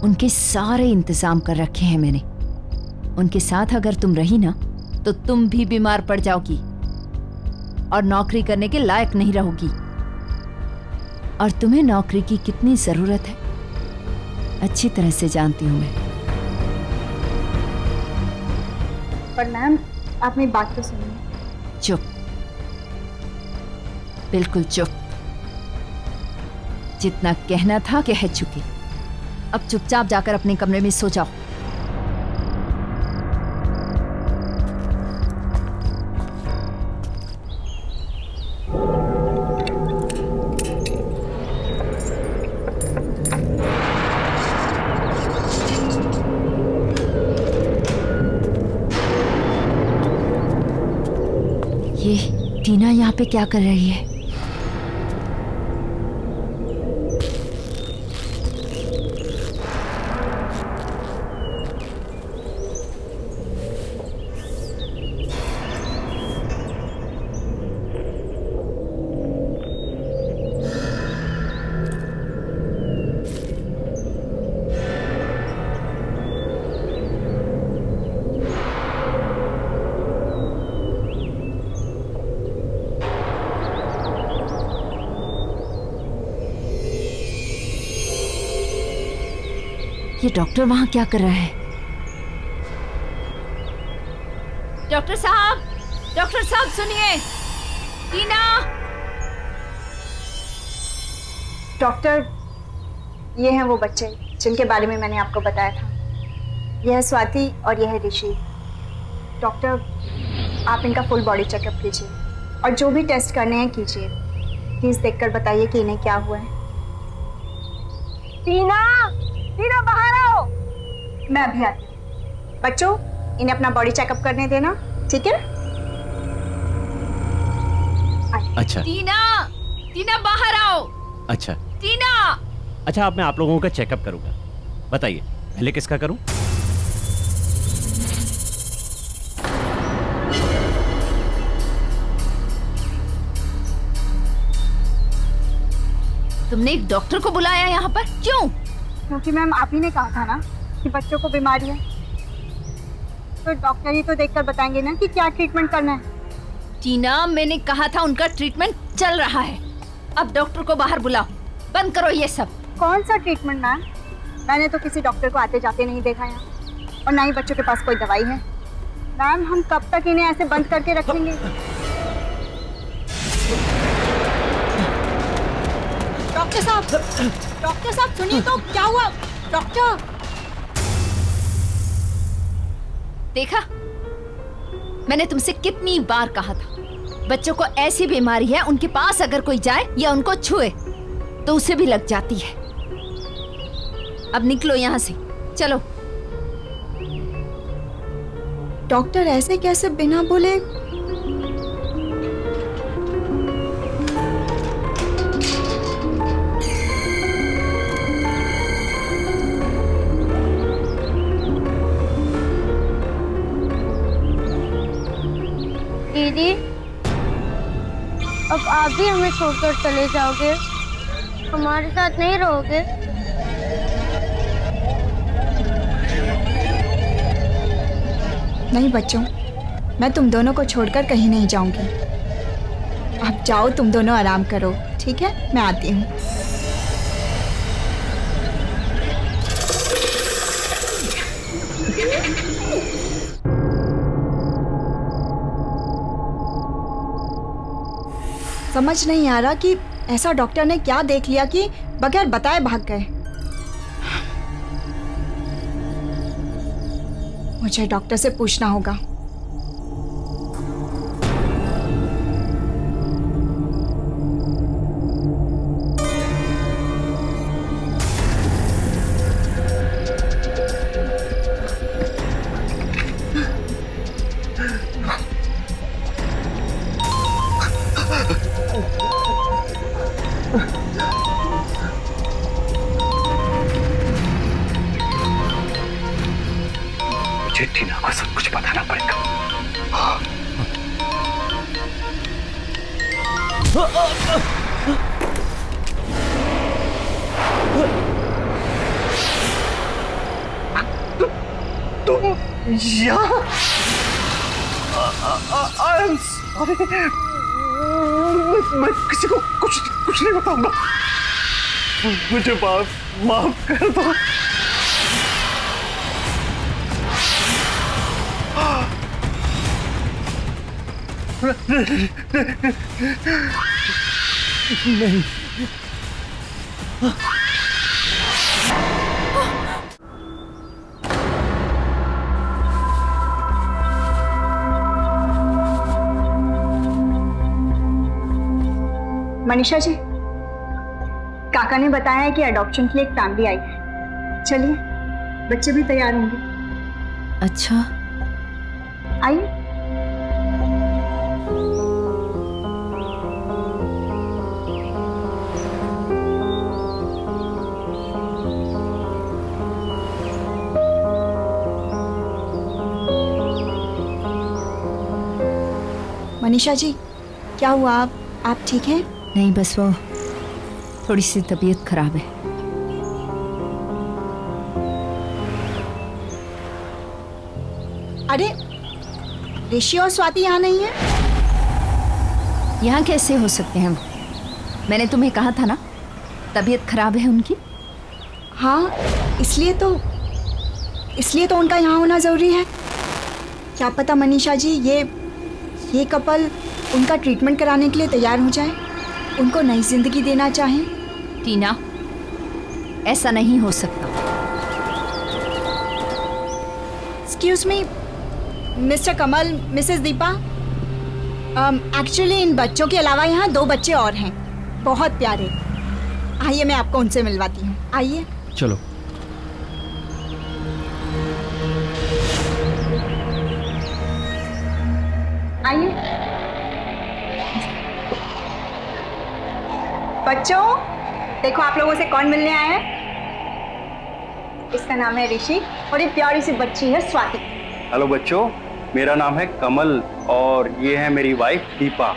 उनके सारे इंतजाम कर रखे हैं मैंने। उनके साथ अगर तुम रही ना तो तुम भी बीमार पड़ जाओगी और नौकरी करने के लायक नहीं रहोगी। और तुम्हें नौकरी की कितनी जरूरत है अच्छी तरह से जानती हूँ मैं। पर मैम आप मेरी बात तो सुनिए। चुप, बिल्कुल चुप। जितना कहना था कह चुकी। अब चुपचाप जाकर अपने कमरे में सो जाओ। ये टीना यहाँ पे क्या कर रही है? ये डॉक्टर वहां क्या कर रहा है? डॉक्टर साहब सुनिए। टीना। डॉक्टर, ये हैं वो बच्चे जिनके बारे में मैंने आपको बताया था। यह है स्वाति और यह है ऋषि। डॉक्टर, आप इनका फुल बॉडी चेकअप कीजिए और जो भी टेस्ट करने हैं कीजिए। प्लीज देखकर बताइए कि इन्हें क्या हुआ है। टीना बाहर आओ। मैं अभी आती हूँ। बच्चों, इन्हें अपना बॉडी चेकअप करने देना, ठीक है? अच्छा। टीना बाहर आओ। अच्छा। टीना। अच्छा, अब मैं आप लोगों का चेकअप करूंगा। बताइए पहले किसका करूं? तुमने एक डॉक्टर को बुलाया यहाँ पर, क्यों? क्योंकि मैम आप ही ने कहा था ना कि बच्चों को बीमारी है, तो डॉक्टर ही तो देखकर बताएंगे ना कि क्या ट्रीटमेंट करना है। टीना, मैंने कहा था उनका ट्रीटमेंट चल रहा है। अब डॉक्टर को बाहर बुलाओ। बंद करो ये सब। कौन सा ट्रीटमेंट मैम? मैंने तो किसी डॉक्टर को आते जाते नहीं देखा यहाँ, और ना ही बच्चों के पास कोई दवाई है। मैम, हम कब तक इन्हें ऐसे बंद करके रखेंगे? डॉक्टर साहब सुनिए तो, क्या हुआ? डॉक्टर। देखा, मैंने तुमसे कितनी बार कहा था, बच्चों को ऐसी बीमारी है, उनके पास अगर कोई जाए या उनको छुए तो उसे भी लग जाती है। अब निकलो यहाँ से, चलो। डॉक्टर ऐसे कैसे बिना बोले? दीदी, अब आप भी हमें छोड़कर चले जाओगे? हमारे साथ नहीं रहोगे? नहीं बच्चों, मैं तुम दोनों को छोड़कर कहीं नहीं जाऊंगी। आप जाओ, तुम दोनों आराम करो, ठीक है? मैं आती हूँ। समझ नहीं आ रहा कि ऐसा डॉक्टर ने क्या देख लिया कि बगैर बताए भाग गए। मुझे डॉक्टर से पूछना होगा। टीना को सब कुछ बताना पड़ेगा। तुम यहाँ? मैं किसी को कुछ नहीं बताऊंगा। मुझे माफ कर दो। नहीं। मनीषा जी, काका ने बताया है कि अडॉप्शन के लिए एक फैमिली आई है। चलिए, बच्चे भी तैयार होंगे। अच्छा, आइए। मनीषा जी, क्या हुआ? आप ठीक हैं? नहीं, बस वो थोड़ी सी तबीयत खराब है। अरे, ऋषि और स्वाति यहाँ नहीं है? यहाँ कैसे हो सकते हैं वो? मैंने तुम्हें कहा था ना, तबीयत खराब है उनकी। हाँ, इसलिए तो उनका यहाँ होना जरूरी है। क्या पता मनीषा जी, ये कपल उनका ट्रीटमेंट कराने के लिए तैयार हो जाए, उनको नई जिंदगी देना चाहें। टीना, ऐसा नहीं हो सकता। Excuse me, mister Kamal, Mrs Deepa, actually in बच्चों के अलावा यहाँ 2 बच्चे और हैं, बहुत प्यारे। आइए, मैं आपको उनसे मिलवाती हूँ। आइए। चलो। आइए। बच्चों, देखो आप लोगों से कौन मिलने आया है। इसका नाम है ऋषि और ये प्यारी सी बच्ची है स्वाति। हेलो बच्चों, मेरा नाम है कमल और ये है मेरी वाइफ दीपा।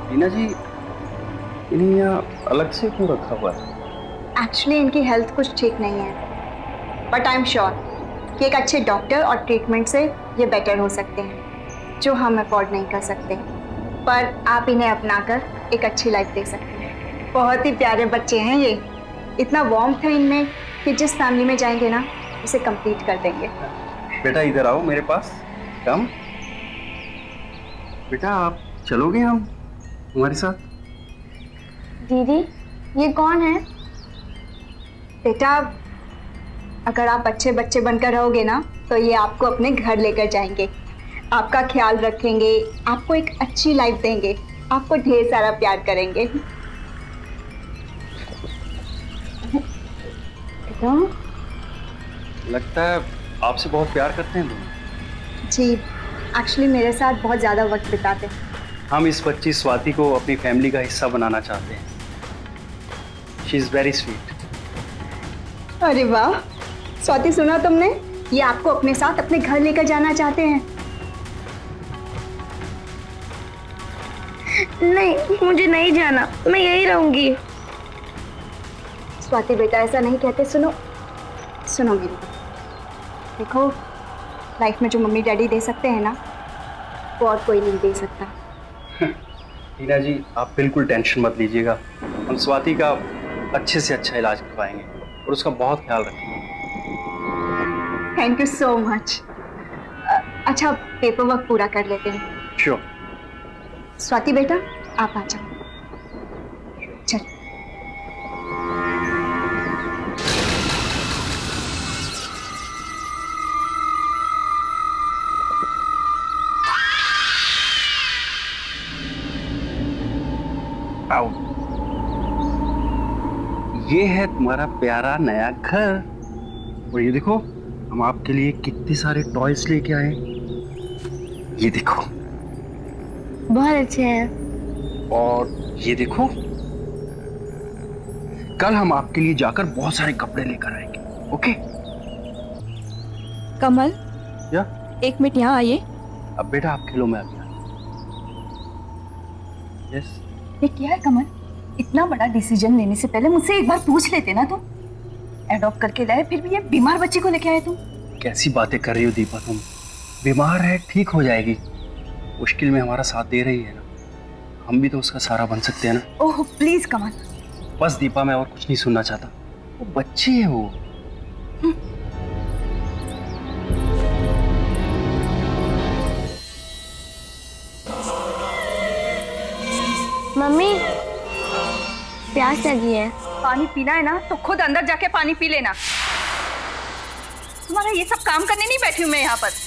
टीना जी, इन्हें यहाँ अलग से क्यों रखा हुआ है? एक्चुअली इनकी हेल्थ कुछ ठीक नहीं है, बट आई एम श्योर कि एक अच्छे डॉक्टर और ट्रीटमेंट से ये बेटर हो सकते हैं, जो हम अफोर्ड नहीं कर सकते। पर आप इन्हें अपनाकर एक अच्छी लाइफ दे सकते हैं। बहुत ही प्यारे बच्चे हैं ये, इतना वार्म है इनमें कि जिस फैमिली में जाएंगे ना, उसे कंप्लीट कर देंगे। बेटा इधर आओ मेरे पास, कम। बेटा आप चलोगे हम हमारे साथ? दीदी, ये कौन है? बेटा, अगर आप अच्छे बच्चे बनकर रहोगे ना, तो ये आपको अपने घर लेकर जाएंगे, आपका ख्याल रखेंगे, आपको एक अच्छी लाइफ देंगे, आपको ढेर सारा प्यार करेंगे। लगता है आपसे बहुत प्यार करते हैं तुम। जी, एक्चुअली मेरे साथ बहुत ज़्यादा वक्त बिताते हैं। हम इस बच्ची स्वाति को अपनी फैमिली का हिस्सा बनाना चाहते हैं। She is very sweet. अरे वाह स्वाति, सुना तुमने? ये आपको अपने साथ अपने घर लेकर जाना चाहते हैं। नहीं, मुझे नहीं जाना, मैं यहीं रहूंगी। स्वाति बेटा, ऐसा नहीं कहते। सुनो मेरी बात। देखो, लाइफ में जो मम्मी डैडी दे सकते हैं ना, वो और कोई नहीं दे सकता। टीना जी, आप बिल्कुल टेंशन मत लीजिएगा, हम स्वाति का अच्छे से अच्छा इलाज करवाएंगे और उसका बहुत ख्याल रखेंगे। Thank you so much. अच्छा, पेपर वर्क पूरा कर लेते हैं। श्योर। स्वाति बेटा, आप आ जाओ। चल। आओ, ये है तुम्हारा प्यारा नया घर। और ये देखो, हम आपके लिए कितने सारे टॉयज लेके आए। ये देखो, बहुत अच्छे हैं। और ये देखो, कल हम आपके लिए जाकर बहुत सारे कपड़े लेकर आएंगे। ओके? कमल, या? 1 मिनट यहाँ आइए। अब बेटा आप खेलो, मैं आ गया। यस। ये क्या है कमल? इतना बड़ा डिसीजन लेने से पहले मुझसे एक बार पूछ लेते ना तुम। एडॉप्ट करके लाए, फिर भी ये बीमार बच्ची को लेके आए तुम। कैसी बातें कर रही हो दीपा तुम? बीमार है, ठीक हो जाएगी। मुश्किल में हमारा साथ दे रही है ना, हम भी तो उसका सहारा बन सकते हैं ना। ओह प्लीज कमल। बस दीपा, मैं और कुछ नहीं सुनना चाहता। वो बच्ची है वो। मम्मी प्यास लगी है। पानी पीना है ना तो खुद अंदर जाके पानी पी लेना। तुम्हारा ये सब काम करने नहीं बैठी हूं मैं यहाँ पर।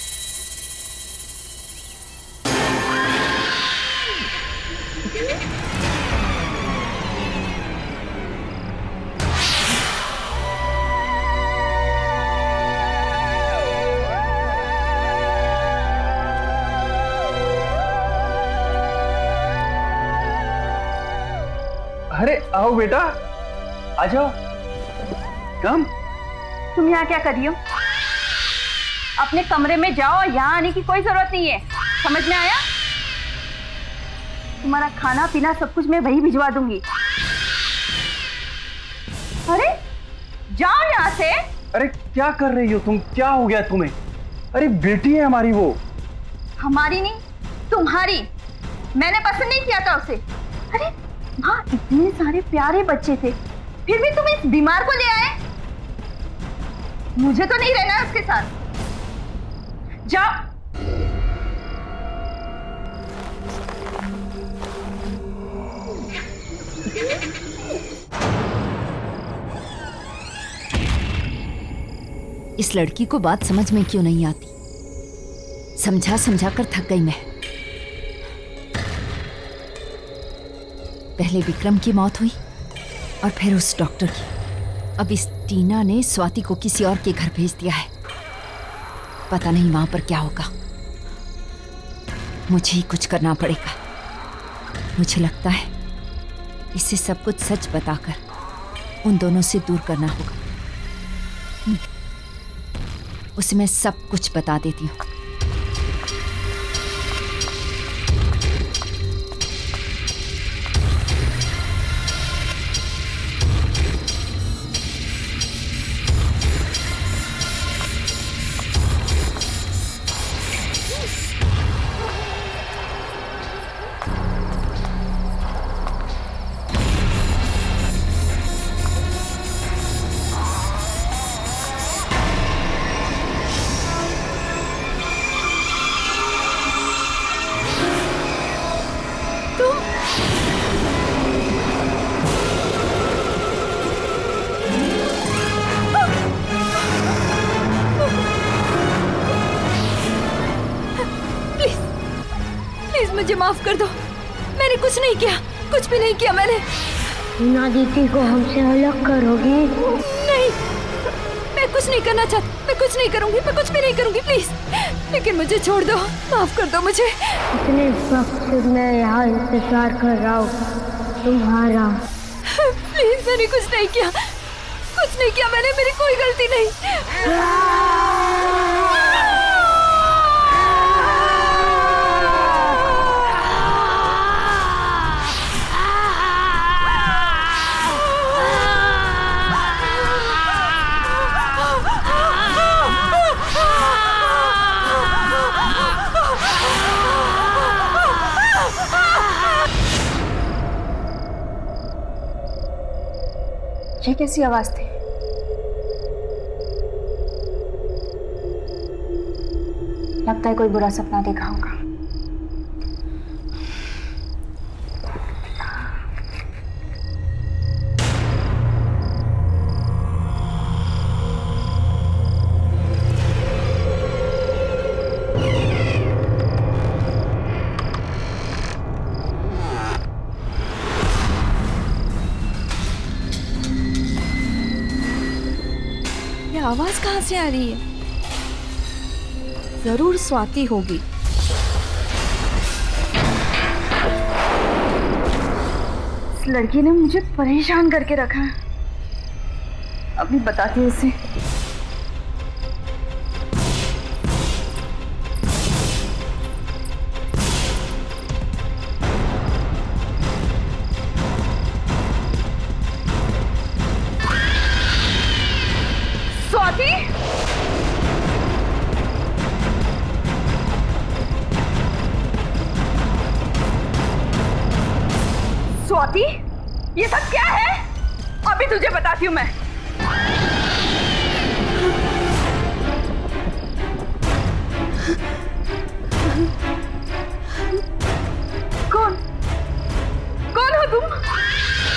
अरे आओ बेटा, आ जाओ। कम। तुम यहाँ क्या कर रही हो? अपने कमरे में जाओ, यहाँ आने की कोई जरूरत नहीं है। समझ में आया? तुम्हारा खाना पीना सब कुछ मैं वही भिजवा दूंगी। अरे जाओ यहाँ से। अरे क्या कर रही हो तुम? क्या हो गया तुम्हें? अरे बेटी है हमारी वो। हमारी नहीं, तुम्हारी। मैंने पसंद नहीं किया था उसे। अरे वहाँ इतने सारे प्यारे बच्चे थे, फिर भी तुम इस बीमार को ले आए। मुझे तो नहीं रहना उसके साथ। जाओ। इस लड़की को बात समझ में क्यों नहीं आती? समझा समझा कर थक गई मैं। पहले विक्रम की मौत हुई और फिर उस डॉक्टर की। अब इस टीना ने स्वाति को किसी और के घर भेज दिया है। पता नहीं वहां पर क्या होगा। मुझे ही कुछ करना पड़ेगा। मुझे लगता है इसे सब कुछ सच बताकर उन दोनों से दूर करना होगा। उसे मैं सब कुछ बता देती हूँ। मुझे माफ कर दो। मैंने कुछ नहीं किया, कुछ भी नहीं किया मैंने। ना दीदी को हमसे अलग करोगी? नहीं, मैं कुछ नहीं करना चाहती। मैं कुछ नहीं करूंगी, मैं कुछ भी नहीं करूंगी, प्लीज। लेकिन मुझे छोड़ दो, माफ कर दो मुझे। इतने वक्त से मैं यहाँ इंतजार कर रहा हूँ तुम्हारा। प्लीज, मैंने कुछ नहीं किया, कुछ नहीं किया मैंने। मेरी कोई गलती नहीं। ये कैसी आवाज थी? लगता है कोई बुरा सपना देखा होगा। आवाज कहां से आ रही है? जरूर स्वाति होगी। इस लड़की ने मुझे परेशान करके रखा है। अभी बताती हूँ उसे। स्वाति, है? अभी तुझे बताती हूँ मैं। कौन हो तुम?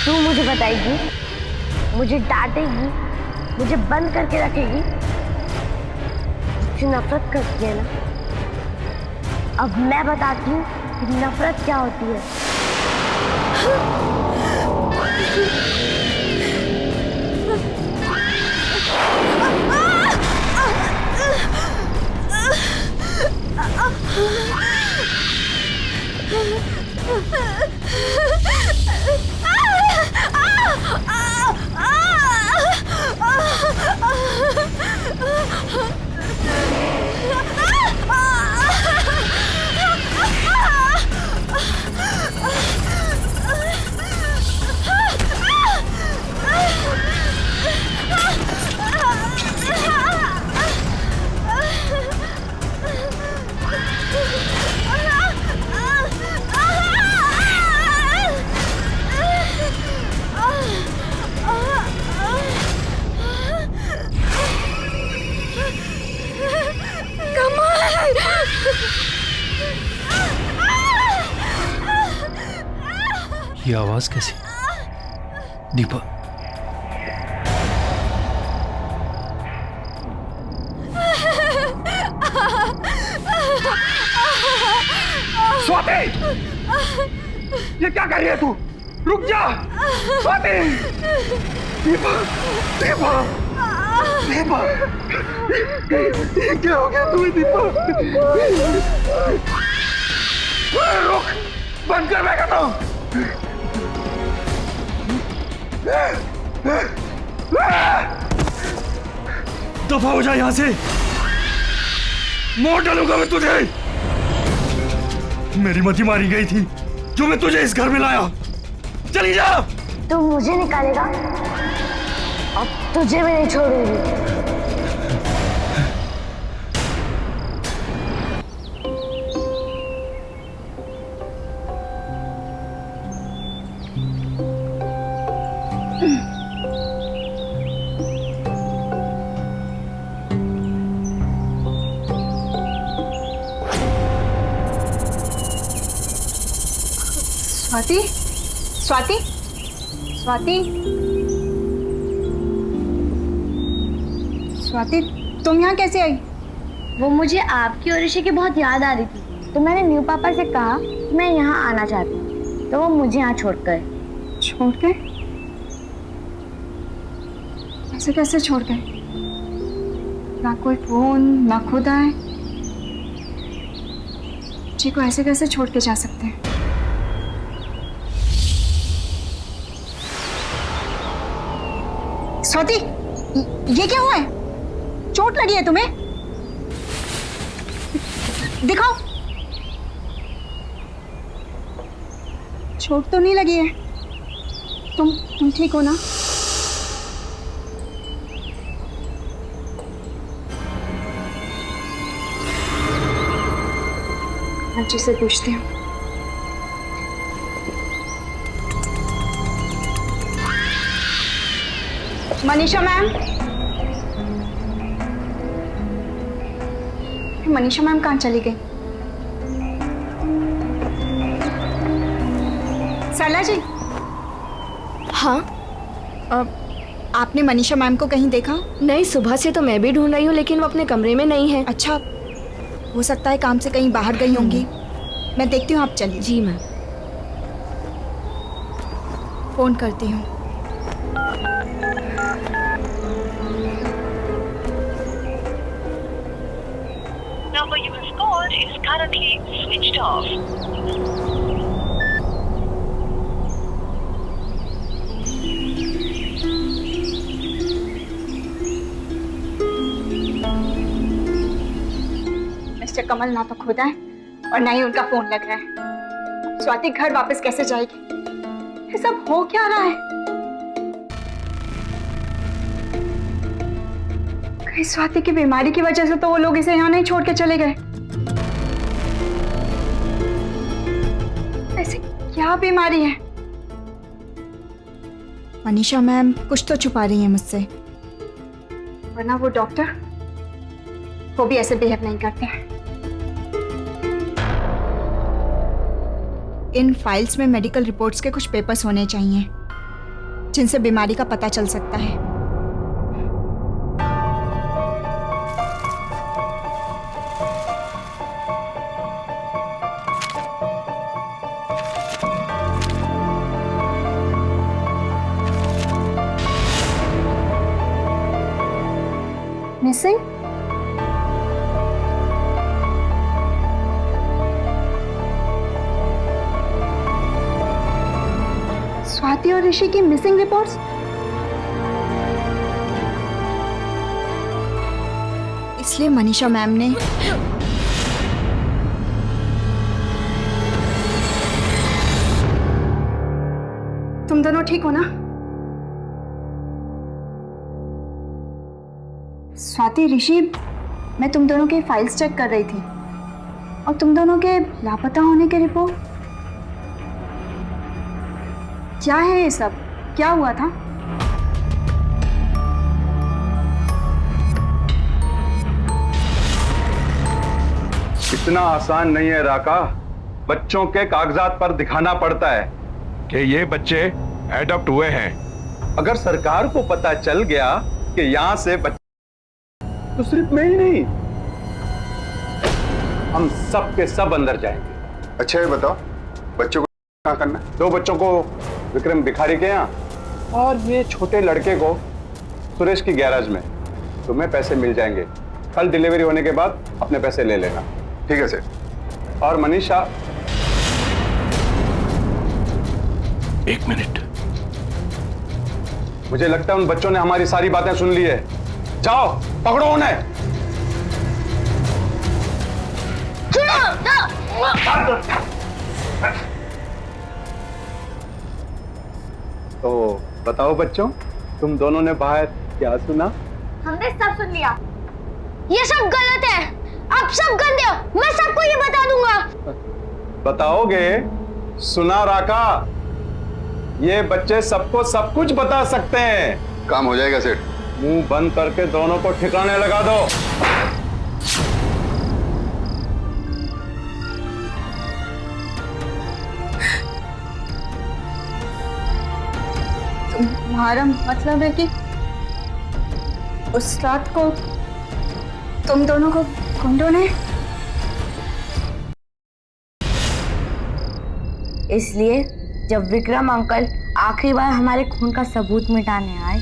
तू मुझे बताएगी, मुझे डांटेगी, मुझे बंद करके रखेगी, मुझसे नफरत करती है ना? अब मैं बताती हूँ कि नफरत क्या होती है। ये आवाज कैसी? दीपा, स्वाति, ये क्या कर रही है तू? रुक जा स्वाति। दीपा, दीपा, दीपा, ये क्या हो गया तुम्हें दीपा? रुक, बंद कर, मैं कहता हूँ। दफा हो जा यहां से, मोड़ डालूंगा मैं तुझे। मेरी मती मारी गई थी जो मैं तुझे इस घर में लाया। चली जा। तू मुझे निकालेगा, अब तुझे भी नहीं छोड़ूंगी। स्वाति, स्वाति, स्वाति, स्वाति, तुम यहाँ कैसे आई? वो मुझे आपकी और ऋषि की बहुत याद आ रही थी, तो मैंने न्यू पापा से कहा कि मैं यहाँ आना चाहती हूँ, तो वो मुझे यहाँ छोड़ गए। छोड़ गए? ऐसे कैसे छोड़ गए? ना कोई फोन, ना खुद आए। जी को ऐसे कैसे छोड़ के जा सकते हैं? स्वाति, ये क्या हुआ है? चोट लगी है तुम्हें? दिखाओ। चोट तो नहीं लगी है। तुम ठीक हो ना? आंटी से पूछती हूँ। मनीषा मैम, मनीषा मैम कहाँ चली गई? सरला जी। हाँ, आपने मनीषा मैम को कहीं देखा? नहीं, सुबह से तो मैं भी ढूंढ रही हूँ, लेकिन वो अपने कमरे में नहीं है। अच्छा, हो सकता है काम से कहीं बाहर गई होंगी। मैं देखती हूँ, आप चलिए। जी मैम। फोन करती हूँ। Number you have called is currently switched off. Mister Kamal ना तो खुद आए और ना ही उनका फोन लग रहा है। स्वाति घर वापस कैसे जाएगी? ये सब हो क्या रहा है? कहीं स्वाति की बीमारी की वजह से तो वो लोग इसे यहाँ नहीं छोड़ के चले गए। ऐसी क्या बीमारी है? मनीषा मैम कुछ तो छुपा रही हैं मुझसे, वरना वो डॉक्टर वो भी ऐसे बिहेव नहीं करते हैं। इन फाइल्स में मेडिकल रिपोर्ट्स के कुछ पेपर्स होने चाहिए जिनसे बीमारी का पता चल सकता है। मिसिंग? स्वाति और ऋषि की मिसिंग रिपोर्ट्स? इसलिए मनीषा मैम ने तुम दोनों ठीक हो ना? स्वाति, ऋषि, मैं तुम दोनों के फाइल्स चेक कर रही थी और तुम दोनों के लापता होने के रिपोर्ट। क्या है ये सब? क्या हुआ था? इतना आसान नहीं है राका। बच्चों के कागजात पर दिखाना पड़ता है कि ये बच्चे एडॉप्ट हुए हैं। अगर सरकार को पता चल गया कि यहाँ से बच्चे, तो सिर्फ मैं ही नहीं, हम सब के सब अंदर जाएंगे। अच्छा ये बताओ, बच्चों को क्या करना है? 2 बच्चों को विक्रम भिखारी के यहाँ और ये छोटे लड़के को सुरेश की गैराज में। तुम्हें पैसे मिल जाएंगे, कल डिलीवरी होने के बाद अपने पैसे ले लेना। ठीक है सर। और मनीषा, 1 मिनट। मुझे लगता है उन बच्चों ने हमारी सारी बातें सुन ली है। जाओ पकड़ो उन्हें। तो बताओ बच्चों, तुम दोनों ने बाहर क्या सुना? हमने सब सुन लिया। ये सब गलत है, आप सब गंदे हो, मैं सबको ये बता दूंगा। बताओगे? सुना राका, ये बच्चे सबको सब कुछ बता सकते हैं। काम हो जाएगा सेठ। मुंह बंद करके दोनों को ठिकाने लगा दो। तुम्हारा मतलब है कि उस रात को तुम दोनों को गुंडों ने? इसलिए जब विक्रम अंकल आखिरी बार हमारे खून का सबूत मिटाने आए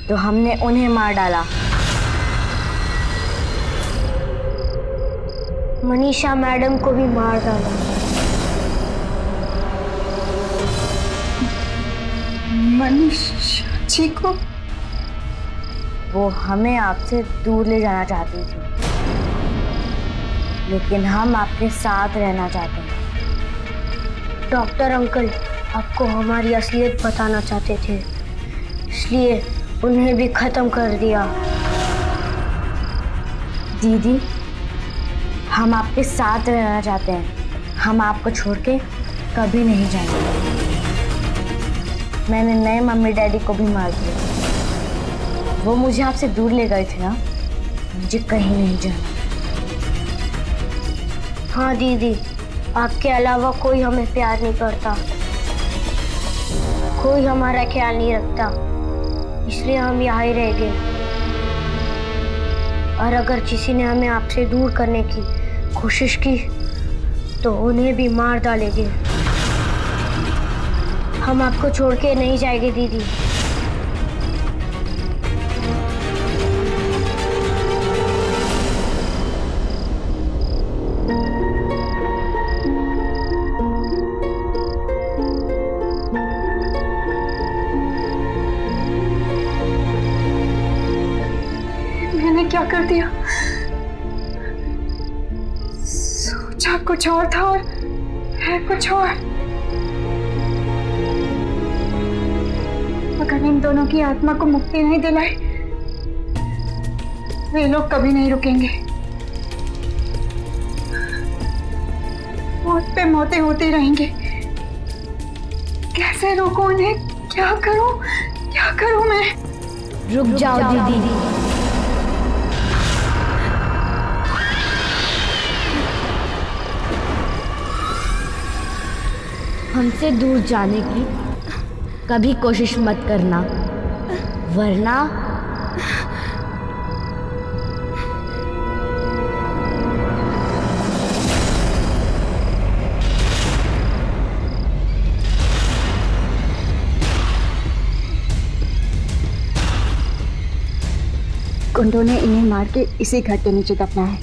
तो हमने उन्हें मार डाला। मनीषा मैडम को भी मार डाला। मनीषा जी को? वो हमें आपसे दूर ले जाना चाहती थी, लेकिन हम आपके साथ रहना चाहते हैं। डॉक्टर अंकल आपको हमारी असलियत बताना चाहते थे, इसलिए उन्हें भी खत्म कर दिया। दीदी, हम आपके साथ रहना चाहते हैं, हम आपको छोड़ के कभी नहीं जाएंगे। मैंने नए मम्मी डैडी को भी मार दिया। वो मुझे आपसे दूर ले गए थे ना, मुझे कहीं नहीं जाना। हाँ दीदी, आपके अलावा कोई हमें प्यार नहीं करता, कोई हमारा ख्याल नहीं रखता, इसलिए हम यहाँ ही रह गए। और अगर किसी ने हमें आपसे दूर करने की कोशिश की तो उन्हें भी मार डालेंगे। हम आपको छोड़ के नहीं जाएंगे दीदी। मैंने क्या कर दिया? सोचा कुछ और था और है कुछ और। अगर इन दोनों की आत्मा को मुक्ति नहीं दिलाई, वे लोग कभी नहीं रुकेंगे। मौत पे मौतें होती रहेंगे। कैसे रोको उन्हें? क्या करूं मैं? रुक जाओ दीदी। हमसे दूर जाने की कभी कोशिश मत करना, वरना गुंडों ने इन्हें मार के इसी घर के नीचे दफना है।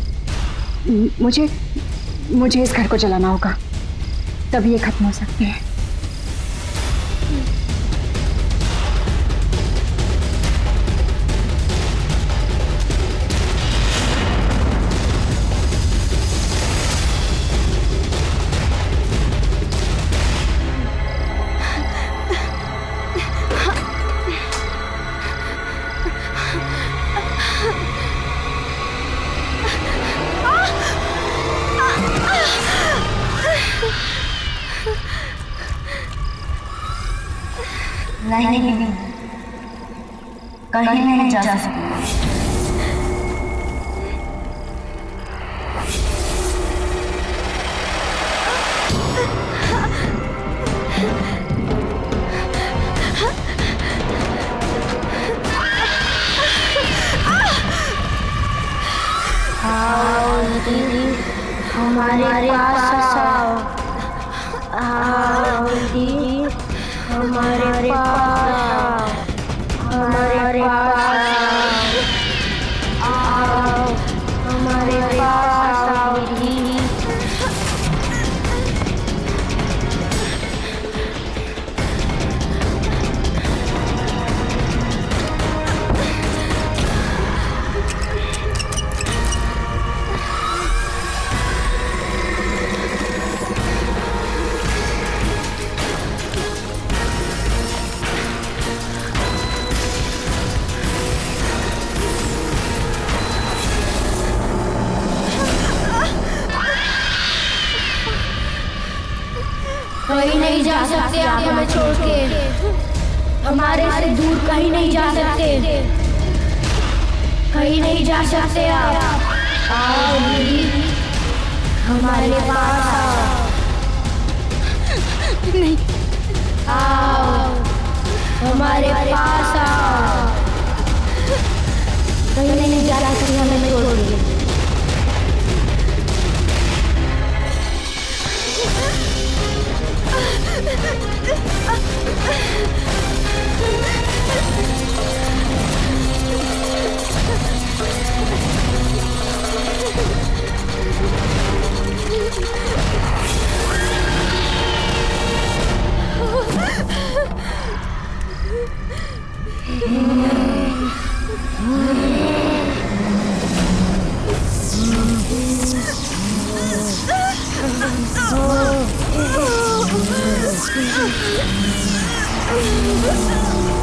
मुझे इस घर को जलाना होगा, तभी ये खत्म हो सकते हैं। नहीं दीदी, कहीं नहीं जा सकते। आओ दीदी, हमारे पास आओ। आओ दीदी, हमारे पास, हमारे पास आओ, हमारे पास आओ दीदी। कहीं नहीं जा सकते आप हमें छोड़ के, हमारे से दूर कहीं नहीं जा सकते, कहीं नहीं जा सकते आप। आओ दीदी, हमारे पास आओ। नहीं, आओ, हमारे पास आओ। कहीं नहीं जा सकते हमें छोड़ के। Oh